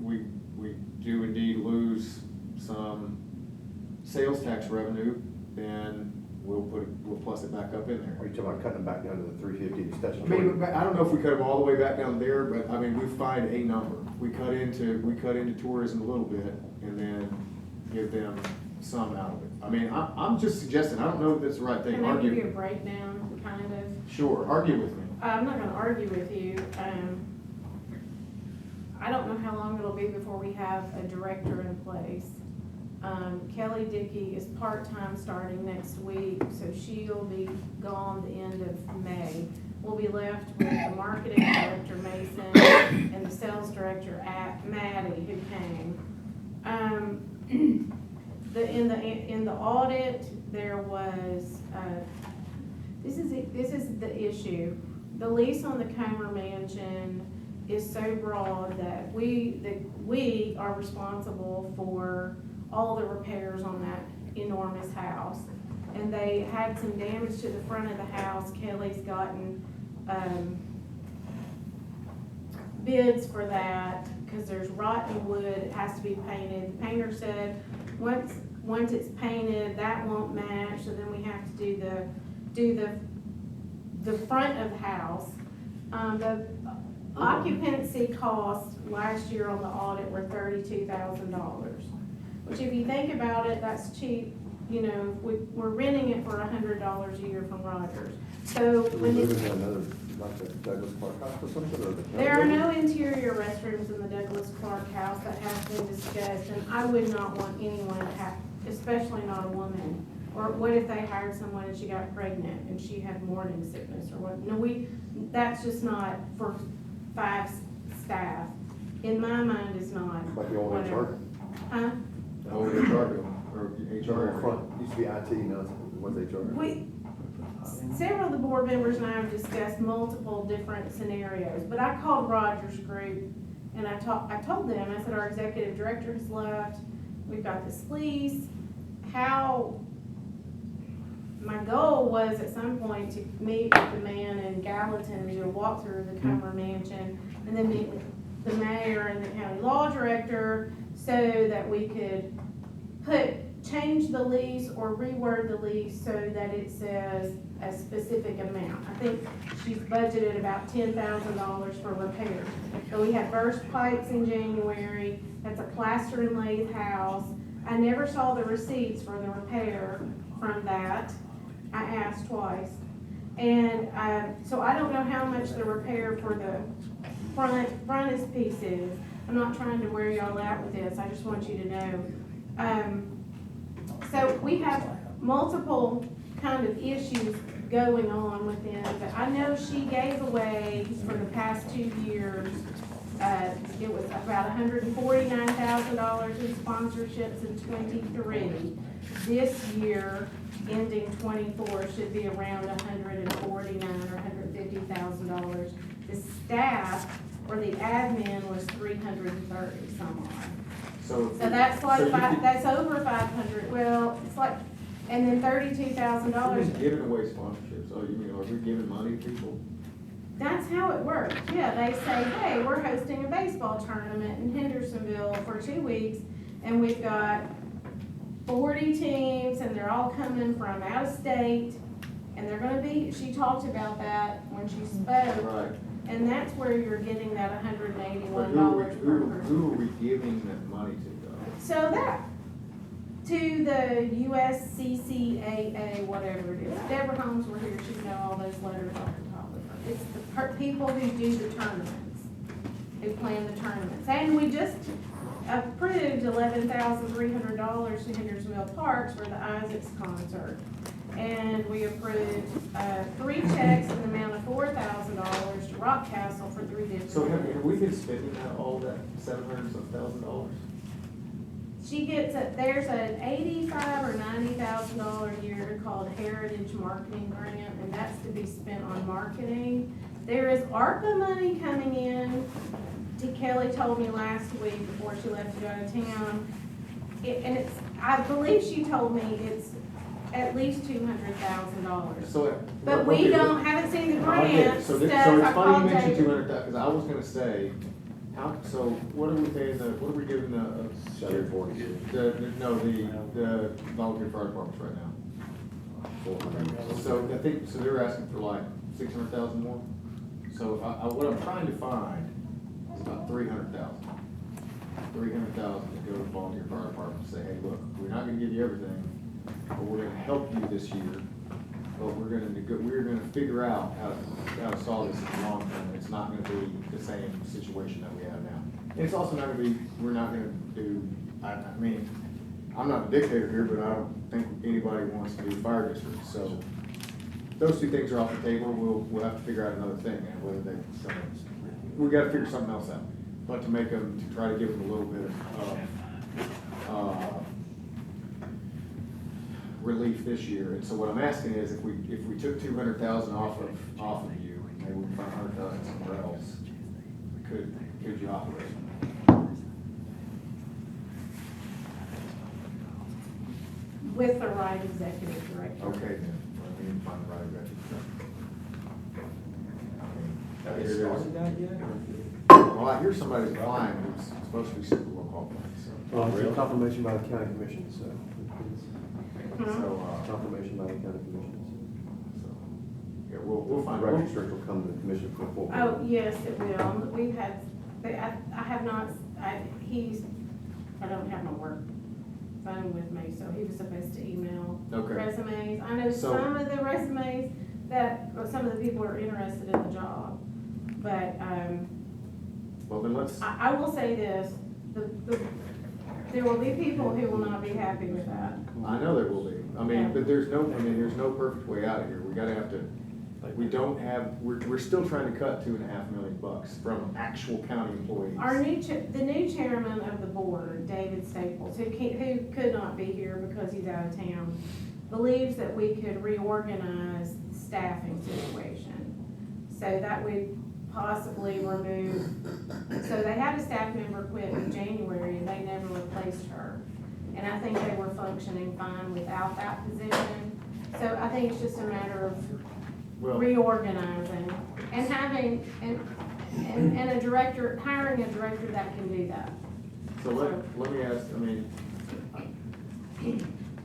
A: we do indeed lose some sales tax revenue, then we'll plus it back up in there.
D: Are you talking about cutting them back down to the 350
A: I
D: statutory?
A: mean, I don't know if we cut them all the way back down there, but I mean, we find a number. We cut into tourism a little bit and then give them some out of it. I mean, I'm just suggesting, I don't know if that's the right thing.
G: Can I give you a
A: Argue.
G: breakdown, kind of?
A: Sure, argue with me.
G: I'm not gonna argue with you. I don't know how long it'll be before we have a director in place. Kelly Dickey is part-time starting next week, so she'll be gone the end of May. We'll be left with the marketing director, Mason, and the sales director, Maddie, who came. In the audit, there was, this is the issue. The lease on the Comer Mansion is so broad that we are responsible for all the repairs on that enormous house. And they had some damage to the front of the house. Kelly's gotten, bids for that, because there's rotten wood, it has to be painted. The painter said, once it's painted, that won't match, so then we have to do the front of the house. The occupancy costs last year on the audit were $32,000, which if you think about it, that's cheap. We're renting it for $100 a year from Rogers. So
D: Do we
G: when
D: move
G: it,
D: into another, like the Douglas Park House or something, or the county?
G: there are no
D: building?
G: interior restrooms in the Douglas Clark house that has been discussed, and I would not want anyone to have, especially not a woman. Or what if they hired someone and she got pregnant and she had morning sickness or what? No, that's just not for 5 staff. In my mind, it's not.
D: Like the old
G: whatever.
D: HR?
G: Huh?
A: The whole HR bill, or
D: HR
A: HR.
D: front, used to be IT, now it's, what's HR?
G: Several of the board members and I have discussed multiple different scenarios, but I called Rogers Group and I told them, I said, our executive director has left, we've got this lease, my goal was at some point to meet with the man in Gallatin and do a walkthrough of the Comer Mansion, and then meet with the mayor and the county law director so that we could change the lease or reword the lease so that it says a specific amount. I think she's budgeted about $10,000 for repairs. So we had burst pipes in January, that's a plaster and lathe house. I never saw the receipts for the repair from that. I asked twice. And so I don't know how much the repair for the front piece is. I'm not trying to wear y'all out with this, I just want you to know. So we have multiple kind of issues going on within, but I know she gave away for the past 2 years, it was about $149,000 in sponsorships in 23. This year, ending 24, should be around $149,000 or $150,000. The staff or the admin was $330 some odd.
A: So
G: that's like
A: so you
G: that's over 500. Well, it's like, and then $32,000.
A: Who's giving away sponsorships? Oh, you mean, are we giving money to people?
G: That's how it works. Yeah, they say, hey, we're hosting a baseball tournament in Hendersonville for 2 weeks, and we've got 40 teams, and they're all coming from out of state, and they're gonna be, she talked about that when she spoke.
A: Right.
G: And that's where you're getting that
A: But
G: $181
A: who
G: per person.
A: are we giving that money to though?
G: So that, to the USCCAA, whatever it is, Deborah Holmes were here, she'd know all those letters off the top of her. It's the people who do the tournaments, who plan the tournaments. And we just approved $11,300 to Hendersonville Parks for the Isaacs concert. And we approved 3 checks in the amount of $4,000 to Rock Castle for 3 different
A: So have
G: events.
A: we been spending that, all that $700,000?
G: She gets there's an $85,000 or $90,000 a year called Heritage Marketing Grant, and that's to be spent on marketing. There is ARPA money coming in. Kelly told me last week before she left to go to town, I believe she told me it's at least $200,000.
A: So.
G: But we haven't seen the
A: Okay,
G: grant
A: so
G: stuff.
A: so it's
G: I
A: funny you
G: called
A: mentioned
G: David.
A: 200,000, because I was gonna say, so what are we paying what are we giving the? The volunteer fire departments right now? So I think, so they're asking for like 600,000 more? So what I'm trying to find is about 300,000. 300,000 to go to volunteer fire department and say, hey, look, we're not gonna give you everything, but we're gonna help you this year. But we're gonna figure out how to solve this in the long term. It's not gonna be the same situation that we have now. And it's also not gonna be, we're not gonna do, I mean, I'm not a dictator here, but I don't think anybody wants to do fire districts, so those 2 things are off the table. We'll have to figure out another thing, and whether we gotta figure something else out. But to try to give them a little bit of, relief this year. And so what I'm asking is, if we took 200,000 off of you, maybe we find 100,000 somewhere else, could you operate?
G: With the right executive director.
A: Okay, then, we need to find the right executive.
D: Have they started that yet?
A: Well, I hear somebody's applying who's supposed to be super well qualified, so.
D: Well, confirmation by the county commission, so.
G: Hmm?
D: Confirmation by the county commission,
A: Yeah, we'll
D: so.
A: find.
D: The record district will come to the commission for full.
G: Oh, yes, it will. We've had, I have not, I don't have my work phone with me, so he was supposed to email
A: Okay.
G: resumes. I know
A: So-
G: some of the resumes that some of the people are interested in the job. But,
A: Well, then let's,
G: I will say this, there will be people who will not be happy with that.
A: I know there will be. I
G: Yeah.
A: mean, but there's no perfect way out of here. We gotta have to, we don't have, we're still trying to cut $2.5 million from actual county employees.
G: The new chairman of the board, David Staples, who could not be here because he's out of town, believes that we could reorganize the staffing situation. So that would possibly remove, so they had a staff member quit in January and they never replaced her. And I think they were functioning fine without that position. So I think it's just a matter of
A: Well,
G: reorganizing and having, and a director, hiring a director that can do that.
A: so let me ask, I mean,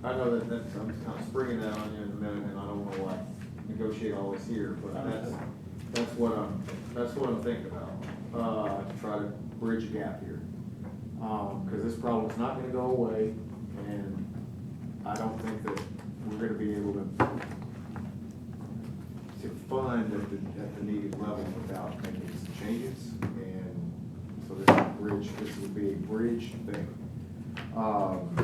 A: I know that's, I'm kind of springing that on you in a minute, and I don't wanna like negotiate all this here, but that's what I'm thinking about, to try to bridge a gap here. Cause this problem's not gonna go away, and I don't think that we're gonna be able to fund at the needed level without making some changes, and so this would be a bridge thing.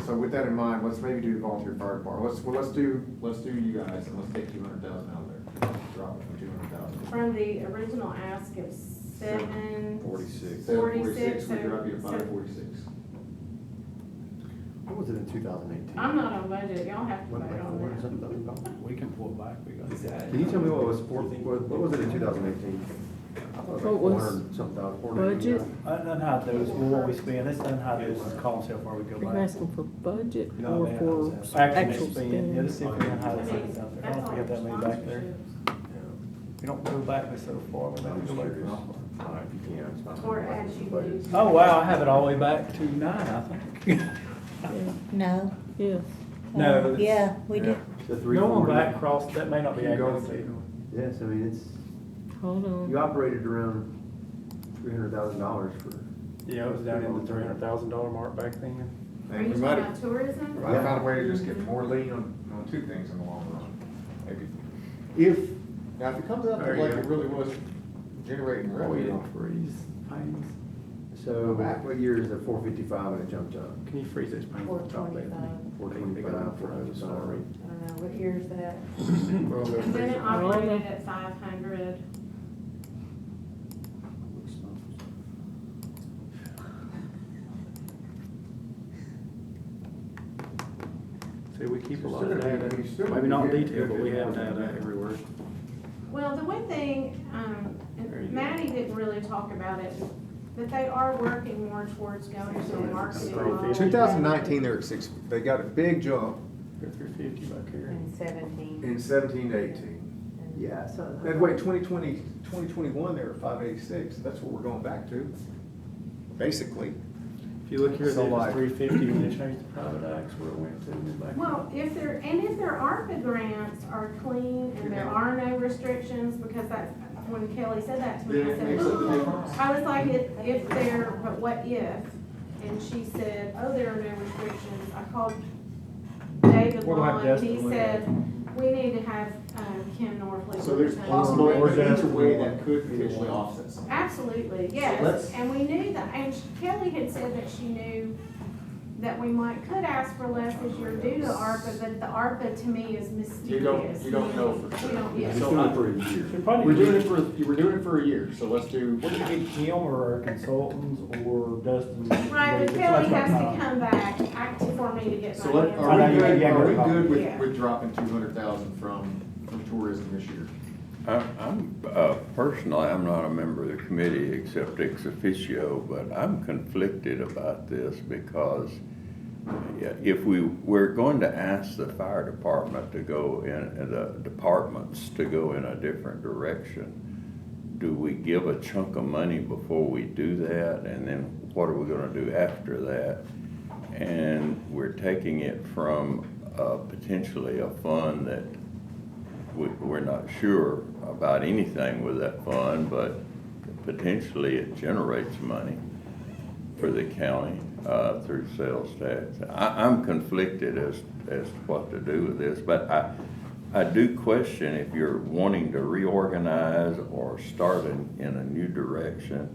A: So with that in mind, let's maybe do the volunteer fire department. Let's do you guys, and let's take 200,000 out of there. Drop it for 200,000.
G: From the original ask of 746.
A: 746, we
G: so-
A: drop you to
G: so-
A: 546.
D: What was it in 2018?
G: I'm not on budget, y'all have to vote on that.
B: We can pull it back, we got.
D: Can you tell me what was what was it in 2018? I thought it was like
F: What was
D: 400 something thousand,
F: budget?
D: 499.
B: I done hide those, what we spend, it's done hide those columns how far we go
F: Are you
B: back.
F: asking for budget
B: No,
F: or
B: man,
F: for
B: actual
F: actual
B: spend, yeah,
F: spend?
B: let's see if we can hide
G: I
B: those
G: mean,
B: things out there. I
G: that's
B: don't know if we
G: all
B: have that many back there.
G: sponsorships.
B: We don't go back but so far, but maybe go back.
D: All right, if you can, it's fine.
G: Or as you do.
B: Oh, wow, I have it all the way back to 9, I think.
K: No.
F: Yes.
B: No, it's-
K: Yeah, we did.
D: The
B: Going
D: 340.
B: back across, that may not be
D: Keep going.
B: accurate.
D: Yes, I mean,
F: Hold
D: you
F: on.
D: operated around $300,000 for.
B: Yeah, it was down in the $300,000 mark back then.
G: Are
A: And
G: you
A: we
G: talking
A: might
G: about tourism?
A: I found a way to just get more lean on two things in the long run. Maybe. If it comes out
B: There
A: like
B: you
A: it
B: go.
A: really was generating
B: Oh, we
A: revenue,
B: don't freeze panes.
D: So what year is it 455 and it jumped up?
B: Can you freeze those panes on top there?
D: 425, 400, sorry.
E: I don't know, what year is that?
G: Then it operated at 500.
B: See, we keep a lot
A: Still
B: of
A: gonna be-
B: data,
A: you still
B: maybe not
A: gonna be
B: detail, but we have
A: getting
B: data
A: more
B: everywhere.
G: Well, the one thing,
B: There you go.
G: Maddie didn't really talk about it, but they are working more towards going to a marketing model.
A: 2019, they got a big jump
B: Go through 50 back here.
E: In 17.
A: in 17 to 18.
D: Yeah, so.
A: And wait, 2020, 2021, they were 586, that's what we're going back to, basically.
B: If you look here,
A: So
B: it was
A: like-
B: 350 when they changed the private acts where it went to back.
G: Well, if their ARPA grants are clean and there are no restrictions, because that's, when Kelly said that to me, I said, I was like, if there, but what if? And she said, oh, there are no restrictions. I called David
B: What about
G: Long, and he
B: Destin?
G: said, we need to have Kim Norfleet.
A: So there's
G: return."
A: possibility,
B: Or
A: there's a
B: just-
A: way that could potentially offset some.
G: Absolutely, yes,
A: let's-
G: and we knew that, and Kelly had said that she knew that we could ask for less this year due to ARPA, but the ARPA to me is mysterious.
A: You don't know for sure.
G: We don't, yes.
D: It's only for a year.
B: Should probably
A: We're doing it for a year, so let's do.
B: What do you need, Kim or our consultants or Dustin?
G: Right, but
B: It's
G: Kelly
B: like
G: has
B: that.
G: to come back for me to get
A: So
G: my.
A: let,
B: I know
A: are we
B: you
A: good,
B: got
A: are we
B: your
A: good
G: Yeah.
A: with dropping 200,000 from tourism this year?
C: Personally, I'm not a member of the committee except ex officio, but I'm conflicted about this because if we're going to ask the fire department to go in, the departments to go in a different direction, do we give a chunk of money before we do that? And then what are we gonna do after that? And we're taking it from potentially a fund that we're not sure about anything with that fund, but potentially it generates money for the county through sales tax. I'm conflicted as to what to do with this, but I do question if you're wanting to reorganize or start in a new direction,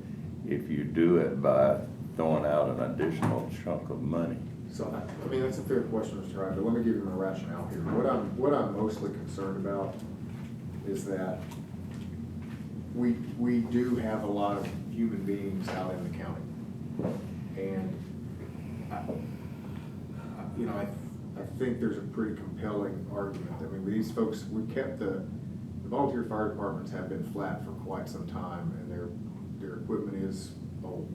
C: if you do it by throwing out an additional chunk of money.
A: So, I mean, that's a fair question, Mr. Wright, but let me give you my rationale here. What I'm mostly concerned about is that we do have a lot of human beings out in the county. And, I think there's a pretty compelling argument. I mean, these folks, we kept the volunteer fire departments have been flat for quite some time, and their equipment is old.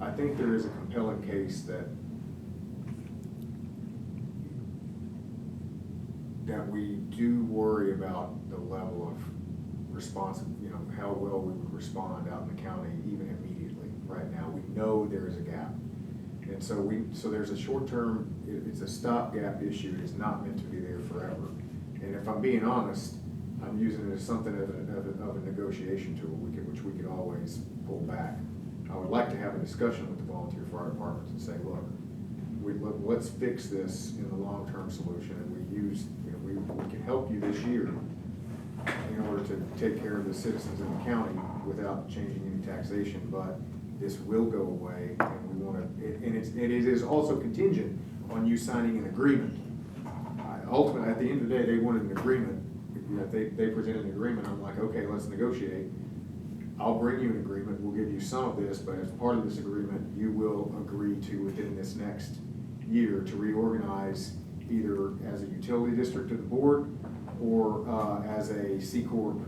A: I think there is a compelling case that we do worry about the level of responsive, how well we would respond out in the county, even immediately. Right now, we know there is a gap. And so there's a short-term, it's a stopgap issue. It's not meant to be there forever. And if I'm being honest, I'm using it as something of a negotiation tool, which we could always pull back. I would like to have a discussion with the volunteer fire departments and say, look, let's fix this in the long-term solution, and we can help you this year in order to take care of the citizens in the county without changing any taxation, but this will go away, and we want to, and it is also contingent on you signing an agreement. Ultimately, at the end of the day, they wanted an agreement. They presented an agreement. I'm like, okay, let's negotiate. I'll bring you an agreement. We'll give you some of this, but as part of this agreement, you will agree to, within this next year, to reorganize either as a utility district to the board or as a C Corp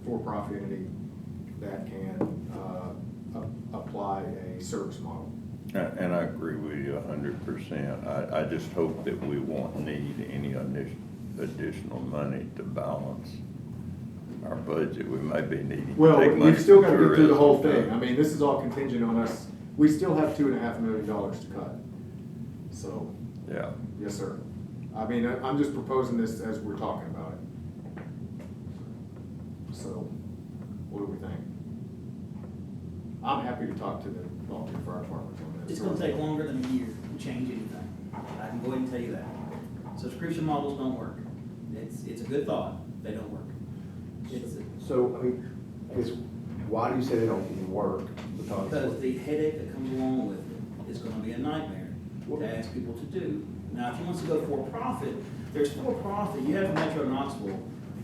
A: for-profit entity that can apply a service model.
C: And I agree with you 100%. I just hope that we won't need any additional money to balance our budget. We might be needing to take money.
A: We've still got to
C: from
A: get through the whole
C: tourism.
A: thing. I mean, this is all contingent on us. We still have $2.5 million to cut. So,
C: Yeah.
A: yes, sir. I mean, I'm just proposing this as we're talking about it. So, what do we think? I'm happy to talk to the volunteer fire departments on this.
L: It's gonna take longer than a year to change anything. I can go ahead and tell you that. Subscription models don't work. It's a good thought, they don't work.
D: So, I mean, I guess, why do you say they don't work?
L: Because the headache that comes along with it is gonna be a nightmare to ask people to do. Now, if you want to go for-profit, there's for-profit, you have Metro Knoxville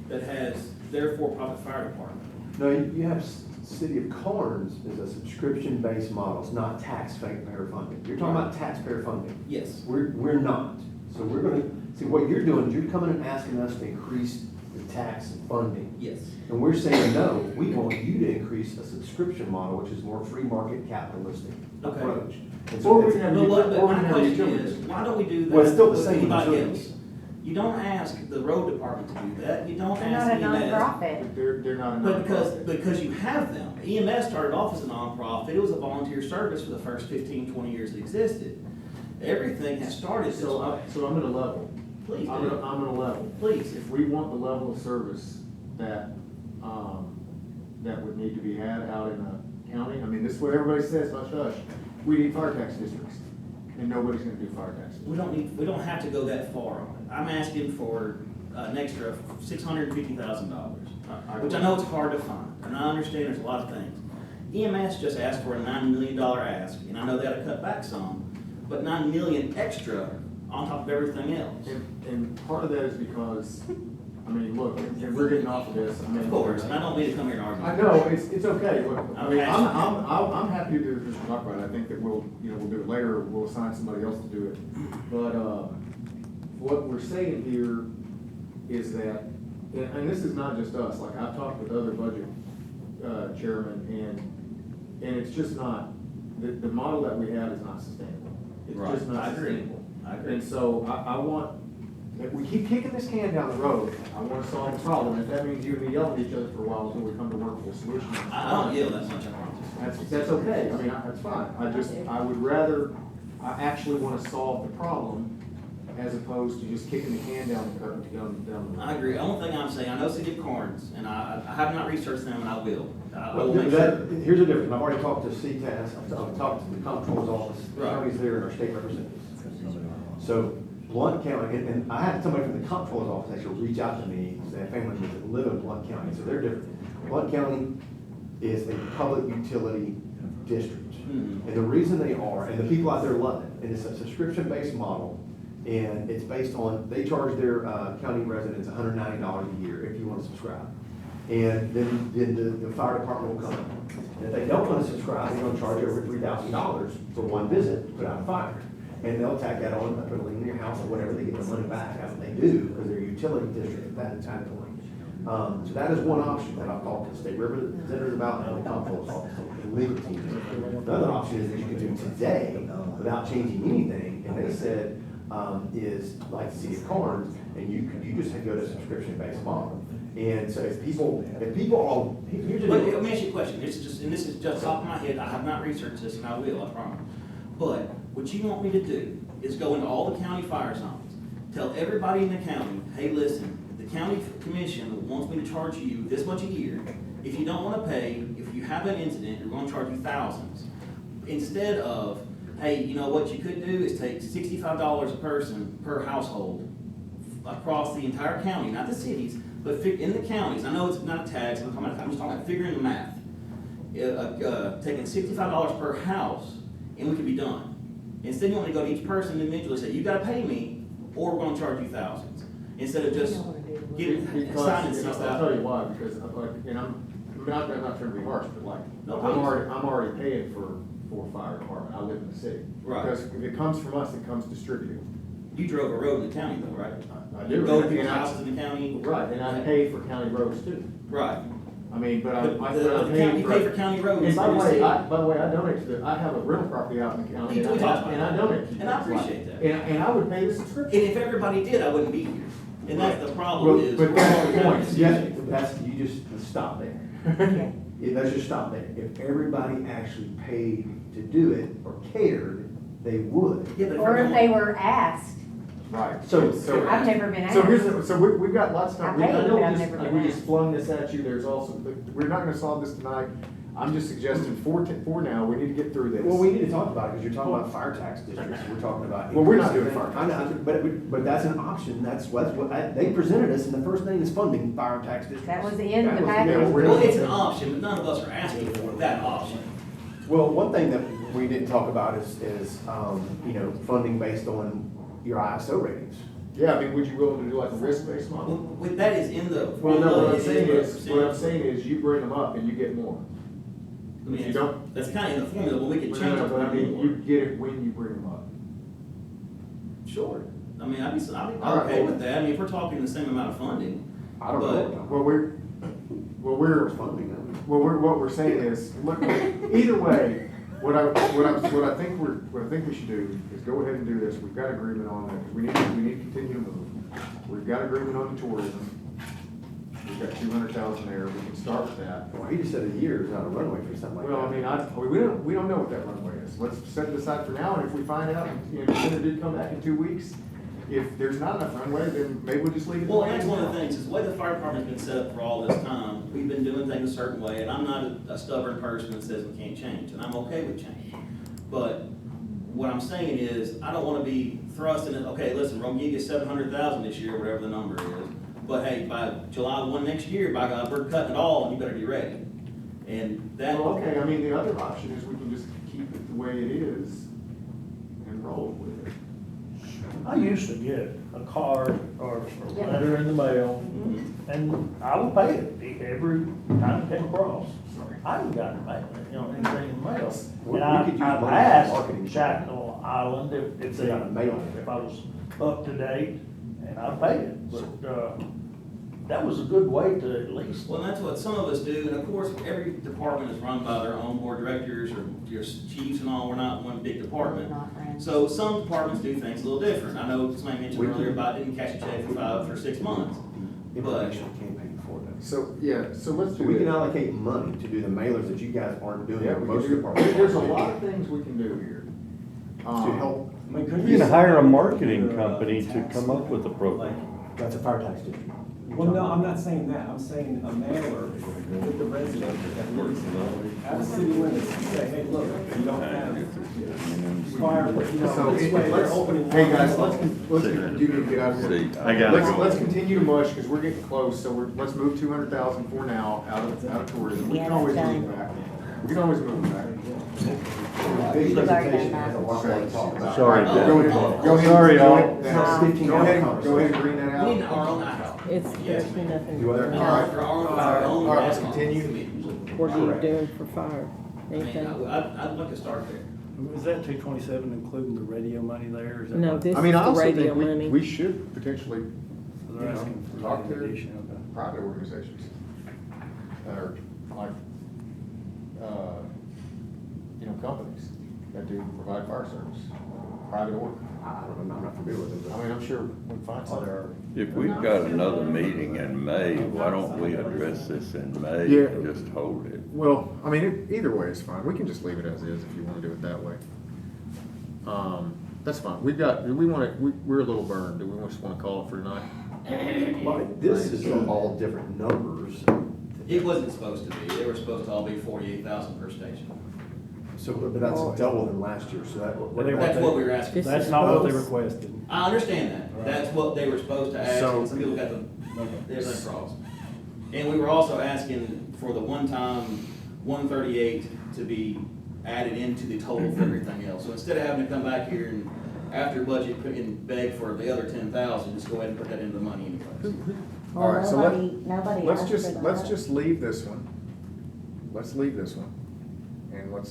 L: that has their for-profit fire department.
D: No, you have City of Carnes is a subscription-based model. It's not taxpayer funding. You're talking about taxpayer funding.
L: Yes.
D: We're not. So we're gonna, see what you're doing is you're coming and asking us to increase the tax and funding.
L: Yes.
D: And we're saying, no, we want you to increase a subscription model, which is more free market capitalistic
L: Okay.
D: approach. And
A: Or
D: so
A: we
D: it's-
A: can have
L: But my
A: have
L: question
A: utilities.
L: is, why don't we do that
D: Well, it's still the
L: with
D: same
L: anybody
D: utilities.
L: else? You don't ask the road department to do that, you don't
E: They're not
L: ask
E: a
L: EMS.
E: nonprofit.
A: They're not a
L: But
A: nonprofit.
L: because you have them. EMS started off as a nonprofit, it was a volunteer service for the first 15, 20 years it existed. Everything has started this
A: So
L: way.
A: I'm at a level.
L: Please
A: I'm
L: do.
A: at a level.
L: Please.
A: If we want the level of service that, that would need to be had out in the county, I mean, this is what everybody says, hush, hush. We need fire tax districts, and nobody's gonna do fire tax districts.
L: We don't have to go that far on it. I'm asking for an extra $650,000, which I know it's hard to find, and I understand there's a lot of things. EMS just asked for a $9 million ask, and I know they had to cut back some, but $9 million extra on top of everything else.
A: And part of that is because, I mean, look, and we're getting off of this. I mean,
L: Of course, and I don't mean to come here and argue.
A: I know, it's okay. Look, I mean,
L: I'm
A: I'm happy to just talk about it. I think that we'll do it later. We'll assign somebody else to do it. But, what we're saying here is that, and this is not just us, like I've talked with other budget, chairmen, and it's just not, the model that we have is not sustainable. It's
L: Right.
A: just not
L: I agree.
A: sustainable.
L: I agree.
A: And so I want, if we keep kicking this can down the road, I want to solve the problem. If that means you and me yelling at each other for a while until we come to workable solutions.
L: I don't yell that much, I promise.
A: That's okay. I mean, that's fine. I would rather, I actually want to solve the problem as opposed to just kicking the can down the road.
L: I agree. The only thing I'm saying, I know City of Carnes, and I have not researched them, and I will. I
D: Well,
L: will make sure.
D: here's the difference. I've already talked to CTAS, I've talked to the comptroller's office,
L: Right.
D: attorneys there, and our state representatives. So Blount County, and I had somebody from the comptroller's office actually reach out to me, because they have family members that live in Blount County, so they're different. Blount County is a public utility district. And the reason they are, and the people out there love it, and it's a subscription-based model, and it's based on, they charge their county residents $190 a year if you want to subscribe. And then the fire department will come. And if they don't want to subscribe, they're going to charge over $3,000 for one visit to put out a fire. And they'll tack that on, put a lien in your house or whatever, they get their money back. That's what they do, because they're a utility district at that point. So that is one option that I've talked to state representatives about, and the comptroller's office, and legal teams. Another option is that you can do today without changing anything, and they said, is like the city of Carnes, and you just go to a subscription-based model. And so if people all, here's the
L: But
D: deal.
L: let me ask you a question, this is just off my head, I have not researched this, and I will, I promise. But what you want me to do is go into all the county fire zones, tell everybody in the county, hey, listen, the county commission wants me to charge you this much a year. If you don't wanna pay, if you have an incident, you're gonna charge you thousands. Instead of, hey, you know what you could do is take $65 a person per household across the entire county, not the cities, but in the counties. I know it's not a tax, I'm just talking about figuring the math. Taking $65 per house, and we could be done. Instead, you want to go to each person individually and say, you gotta pay me, or we're gonna charge you thousands. Instead of just getting, signing
A: Because, I'll tell you why, because I'm not trying to be harsh, but like,
L: No,
A: I'm already paying for fire department, I live in the city.
L: Right.
A: Because if it comes from us, it comes distributed.
L: You drove a road in the county though, right?
A: I do.
L: You go to
A: And
L: people's
A: I-
L: houses in the county?
A: Right, and I pay for county roads too.
L: Right.
A: I mean, but I'm
L: The
A: paying
L: county, you pay for county roads.
A: And by the
L: in the
A: way,
L: city.
A: I donate to I have a rental property out in the county,
L: We talked about
A: and I
L: that.
A: donate to.
L: And I appreciate that.
A: And I would pay the
L: And
A: subscription.
L: if everybody did, I wouldn't be here. And that's the problem
A: Well,
L: is.
A: but that's the point.
D: Yeah, you just stop there. Yeah, let's just stop there. If everybody actually paid to do it or cared, they would.
L: Yeah, but
E: Or if they were asked.
A: Right.
D: So-
E: I've never been
A: So
E: asked.
A: we've got lots of time.
E: I paid,
A: know
E: but I've
A: we
E: never been
A: we just
E: asked.
A: flung this at you, there's also, we're not gonna solve this tonight. I'm just suggesting for now, we need to get through this.
D: Well, we need to talk about it, because you're talking about fire tax districts, we're talking about.
A: Well, we're not doing fire
D: I know, but that's an option, that's what, they presented us, and the first thing is funding fire tax districts.
E: That was in the
D: That was-
E: package.
D: yeah,
L: Well, it's an option, but none of us are asking for that option.
D: Well, one thing that we didn't talk about is, funding based on your ISO ratings.
A: Yeah, I mean, would you willing to do like a risk-based model?
L: With that is in the.
A: Well, no, what I'm
L: it
A: saying is,
L: misrepresent.
A: you bring them up and you get more.
L: I mean,
A: You don't.
L: that's kind of in the formula, but we could
A: No,
L: change
A: no,
L: it.
A: but I mean, you get it when you bring them up.
L: Sure. I mean, I'd be
A: All right,
L: okay
A: well-
L: with that. I mean, if we're talking the same amount of funding.
A: I don't
L: But-
A: know. Well, we're
D: Funding,
A: what we're saying is, look, either way, what I think we should do is go ahead and do this. We've got agreement on that, because we need to continue to move. We've got agreement on the tourism. We've got 200,000 there. We can start with that.
D: Well, he just said a year is not a runway for something like that.
A: Well, I mean, we don't know what that runway is. Let's set it aside for now, and if we find out, the senator did come back in 2 weeks, if there's not enough runway, then maybe we'll just leave it.
L: Well, and that's one of the things, is the way the fire department's been set up for all this time, we've been doing things a certain way, and I'm not a stubborn person that says we can't change, and I'm okay with change. But what I'm saying is, I don't wanna be thrust in it, okay, listen, we're gonna give you 700,000 this year, whatever the number is. But hey, by July 1 next year, by God, we're cutting it all, and you better be ready. And that.
A: Well, okay, I mean, the other option is we can just keep it the way it is and roll with it.
B: I used to get a card or a letter in the mail, and I would pay it every time it came across. I haven't gotten anything in the mail.
D: We
B: And
D: could use
B: I've
D: money
B: asked
D: for marketing.
B: Shackle Island if they,
D: They got a mail.
B: if I was up to date, and I paid it, but, that was a good way to at least.
L: Well, that's what some of us do, and of course, every department is run by their own board of directors or your chiefs and all, we're not one big department.
E: Not friends.
L: So some departments do things a little different. I know somebody mentioned earlier about didn't cash a check for 6 months.
D: Information campaign for them.
A: So, yeah, so let's
D: So
A: do
D: we can
A: this.
D: allocate money to do the mailers that you guys aren't doing,
A: Yeah,
D: or
A: we
D: most
A: can do,
D: departments.
A: there's a lot of things we can do here.
D: To help,
I: You can hire a marketing company to come up with a program.
D: that's a fire tax district.
M: Well, no, I'm not saying that, I'm saying a mailer with the resident that lives out of city limits, say, hey, look, you don't have fire, you know,
A: So,
M: this way they're opening.
A: hey guys, let's continue to get out of here.
C: See,
I: I got it.
A: Let's continue to mush, because we're getting close, so let's move 200,000 for now out of tourism. We can
K: Yeah,
A: always
K: that's
A: move it back. We can always move it back.
K: We've already done that.
A: Okay.
I: Sorry,
A: Go
I: Dad.
A: ahead. Go ahead.
I: Sorry,
A: Go
I: y'all.
A: ahead. Go ahead and green that
L: We need
A: out.
L: our own house.
F: It's, there's nothing.
A: All
L: For our own.
A: right, let's continue.
F: What are you doing for fire?
L: I mean,
F: Anything?
L: I'd like to start there.
B: Is that 227 including the radio money there? Or is that
F: No,
B: what-
F: this
A: I
F: is
A: mean, I
F: the
A: also
F: radio
A: think
F: money.
A: we should potentially,
B: So they're asking for
A: talk to
B: addition, okay.
A: private organizations that are like, companies that do provide fire service, private order.
D: I don't know, I'm not familiar with it.
A: I mean, I'm sure we can find some.
C: if we've got another meeting in May, why don't we address this in May
A: Yeah.
C: and just hold it?
A: Well, I mean, either way is fine. We can just leave it as is if you want to do it that way. That's fine. We're a little burned. Do we just want to call it for tonight?
D: Well, this is all different numbers,
L: It wasn't supposed to be. They were supposed to all be 48,000 per station.
D: so, but that's double than last year, so that.
B: But they
L: That's
B: want-
L: what we were asking.
F: This
B: That's
F: is
B: not what they
F: both.
B: requested.
L: I understand that. That's what they were supposed to ask,
A: So-
L: and some people got there's no problems. And we were also asking for the one-time 138 to be added into the total for everything else. So instead of having to come back here and after budget, put in beg for the other 10,000, just go ahead and put that into the money anyway.
A: All right, so
K: Nobody
A: let's
K: asked
A: just,
K: for
A: let's
K: that.
A: just leave this one. Let's leave this one. And we'll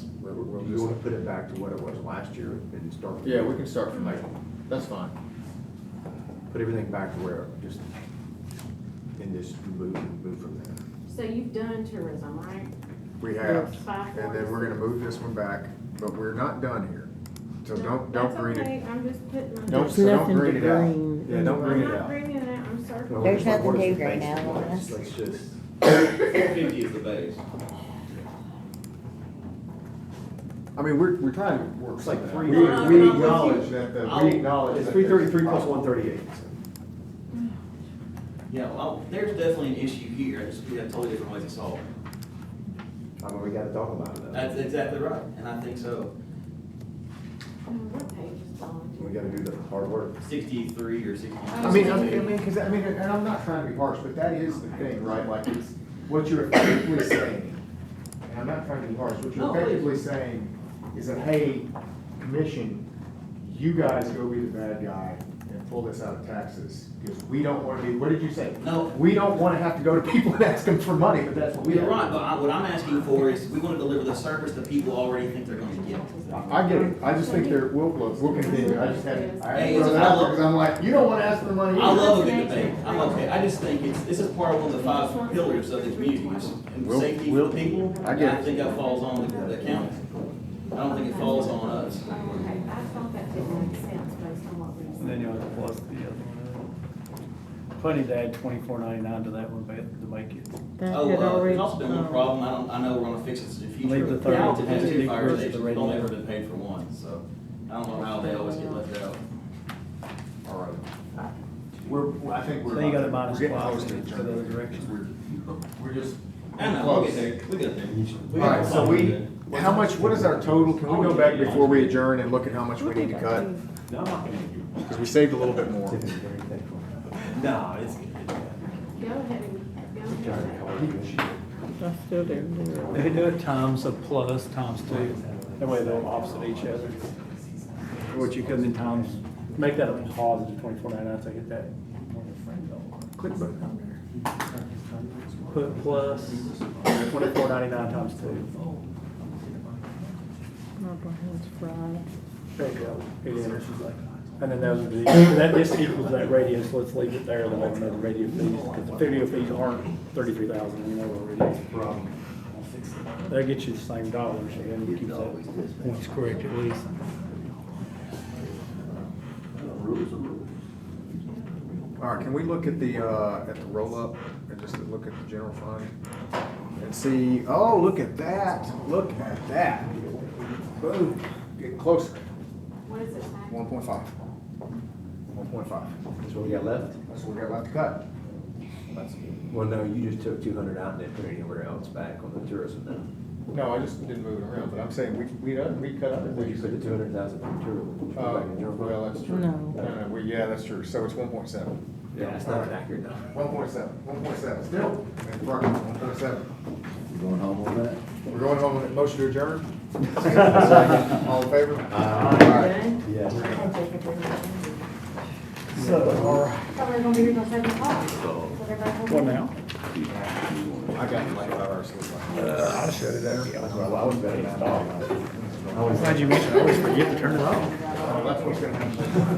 D: You
A: just.
D: wanna put it back to what it was last year and start.
A: Yeah, we can start from there. That's fine.
D: Put everything back to where, just, and just move from there.
G: So you've done tourism, right?
A: We have,
G: Five
A: and then we're gonna move this one back, but we're not done here. So don't green
G: That's okay,
A: it.
G: I'm just putting my.
A: Don't,
F: There's
A: so don't
F: nothing to
A: green it out.
F: green.
A: Yeah, don't green
G: I'm
A: it
G: not
A: out.
G: bringing it out, I'm sorry.
D: Well,
K: There's nothing
D: what is
K: to
D: the
K: right
D: basic
K: now on
D: price?
K: this.
D: Let's just.
L: 450 is the base.
A: I mean, we're trying to work.
D: It's like
A: something
D: three-
A: out.
L: No,
A: We
L: no, I'm with
A: acknowledge
L: you.
A: that,
L: I'll-
A: we acknowledge.
D: It's
A: that
D: 333
A: there's
D: plus
A: a problem.
D: 138.
L: Yeah, well, there's definitely an issue here. I just, we have totally different ways to solve it.
D: I mean, we gotta talk about it though.
L: That's exactly right, and I think so.
G: What page is on?
D: We gotta do the hard work.
L: 63 or 60.
A: I mean, and I'm not trying to be harsh, but that is the thing, right? Like, it's what you're effectively saying. And I'm not trying to be harsh. What you're
L: No,
A: effectively saying is that, hey, commission, you guys go be the bad guy and pull this out of taxes. Because we don't want to be, what did you say?
L: No.
A: We don't want to have to go to people and ask them for money, but that's what we
L: You're
A: do.
L: right, but what I'm asking for is, we want to deliver the service that people already think they're going to get.
A: I get it. I just think we'll continue. I just had, I had
L: Hey,
A: to throw
L: it's-
A: that
L: I
A: out there
L: love-
A: because I'm like, you don't want to ask for money
L: I
A: either.
L: love a good debate. I'm okay. I just think this is part of one of the 5 pillars of the community, and safety for the people.
A: I get
L: And I
A: it.
L: think that falls on the county. I don't think it falls on us.
G: Oh, okay, I thought that didn't make sense based on what we
B: And then
G: said.
B: you have to plus the other one. Plenty to add $24.99 to that one, but to make it.
F: That
L: Oh,
F: had already,
L: there's also been one problem. I know we're gonna fix this in the future.
B: Leave the third
L: Hamilton has 2
B: entity
L: fire
B: versus the
L: stations, we've
B: radio.
L: only ever been paid for 1, so I don't know how they always get left out.
A: All right. I think we're.
B: So you got a
A: about-
B: minus
A: we're getting
B: 5
A: close to
B: for the other
A: adjournment.
B: direction.
A: We're just.
L: I know, we'll
A: close.
L: get there, we'll get there.
A: All right, so how much, what is our total? Can we go back before we adjourn and look at how much we need to cut? Because we saved a little bit more.
M: No, it's good.
G: Go ahead and, go ahead.
F: I still didn't do it.
B: They do it times a plus times 2. That way they'll offset each other. What you could then times, make that a positive 24.99, so get that. Click button. Put plus 24.99 times 2.
F: My brain's fried.
B: There you go. It enters. And then those are the, that just equals that radio, so let's leave it there, then we'll have another radio fees, because the radio fees aren't 33,000, you know, already. That gets you the same dollars, so then you keep that points correct at least.
A: All right, can we look at the roll-up and just look at the general fund? And see, oh, look at that, Boom, getting closer.
G: What is it, Mac?
A: 1.5. 1.5.
D: That's what we got left?
A: That's what we got left to cut.
M: That's good.
N: Well, no, you just took 200 out and then put it anywhere else back on the tourism now.
A: No, I just didn't move it around, but I'm saying we cut other
N: Would you
A: things.
N: put the 200,000 from tourism? back in general fund?
A: Well, that's true.
F: No.
A: Yeah, that's true, so it's 1.7.
N: Yeah, it's not an accurate number.
A: 1.7, still, in front, 1.7.
J: You going home on that?
A: We're going home with a motion to adjourn? Second. All in favor? Aye.
J: Yeah.
A: All right.
E: Thought we were gonna be here till 7 o'clock. So they're back home.
B: What now?
A: I got like 5 hours sleep.
B: I'll shut it down.
J: Well, I was better than that.
B: I'm glad you mentioned, I always forget to turn it off.
A: That's what's gonna happen.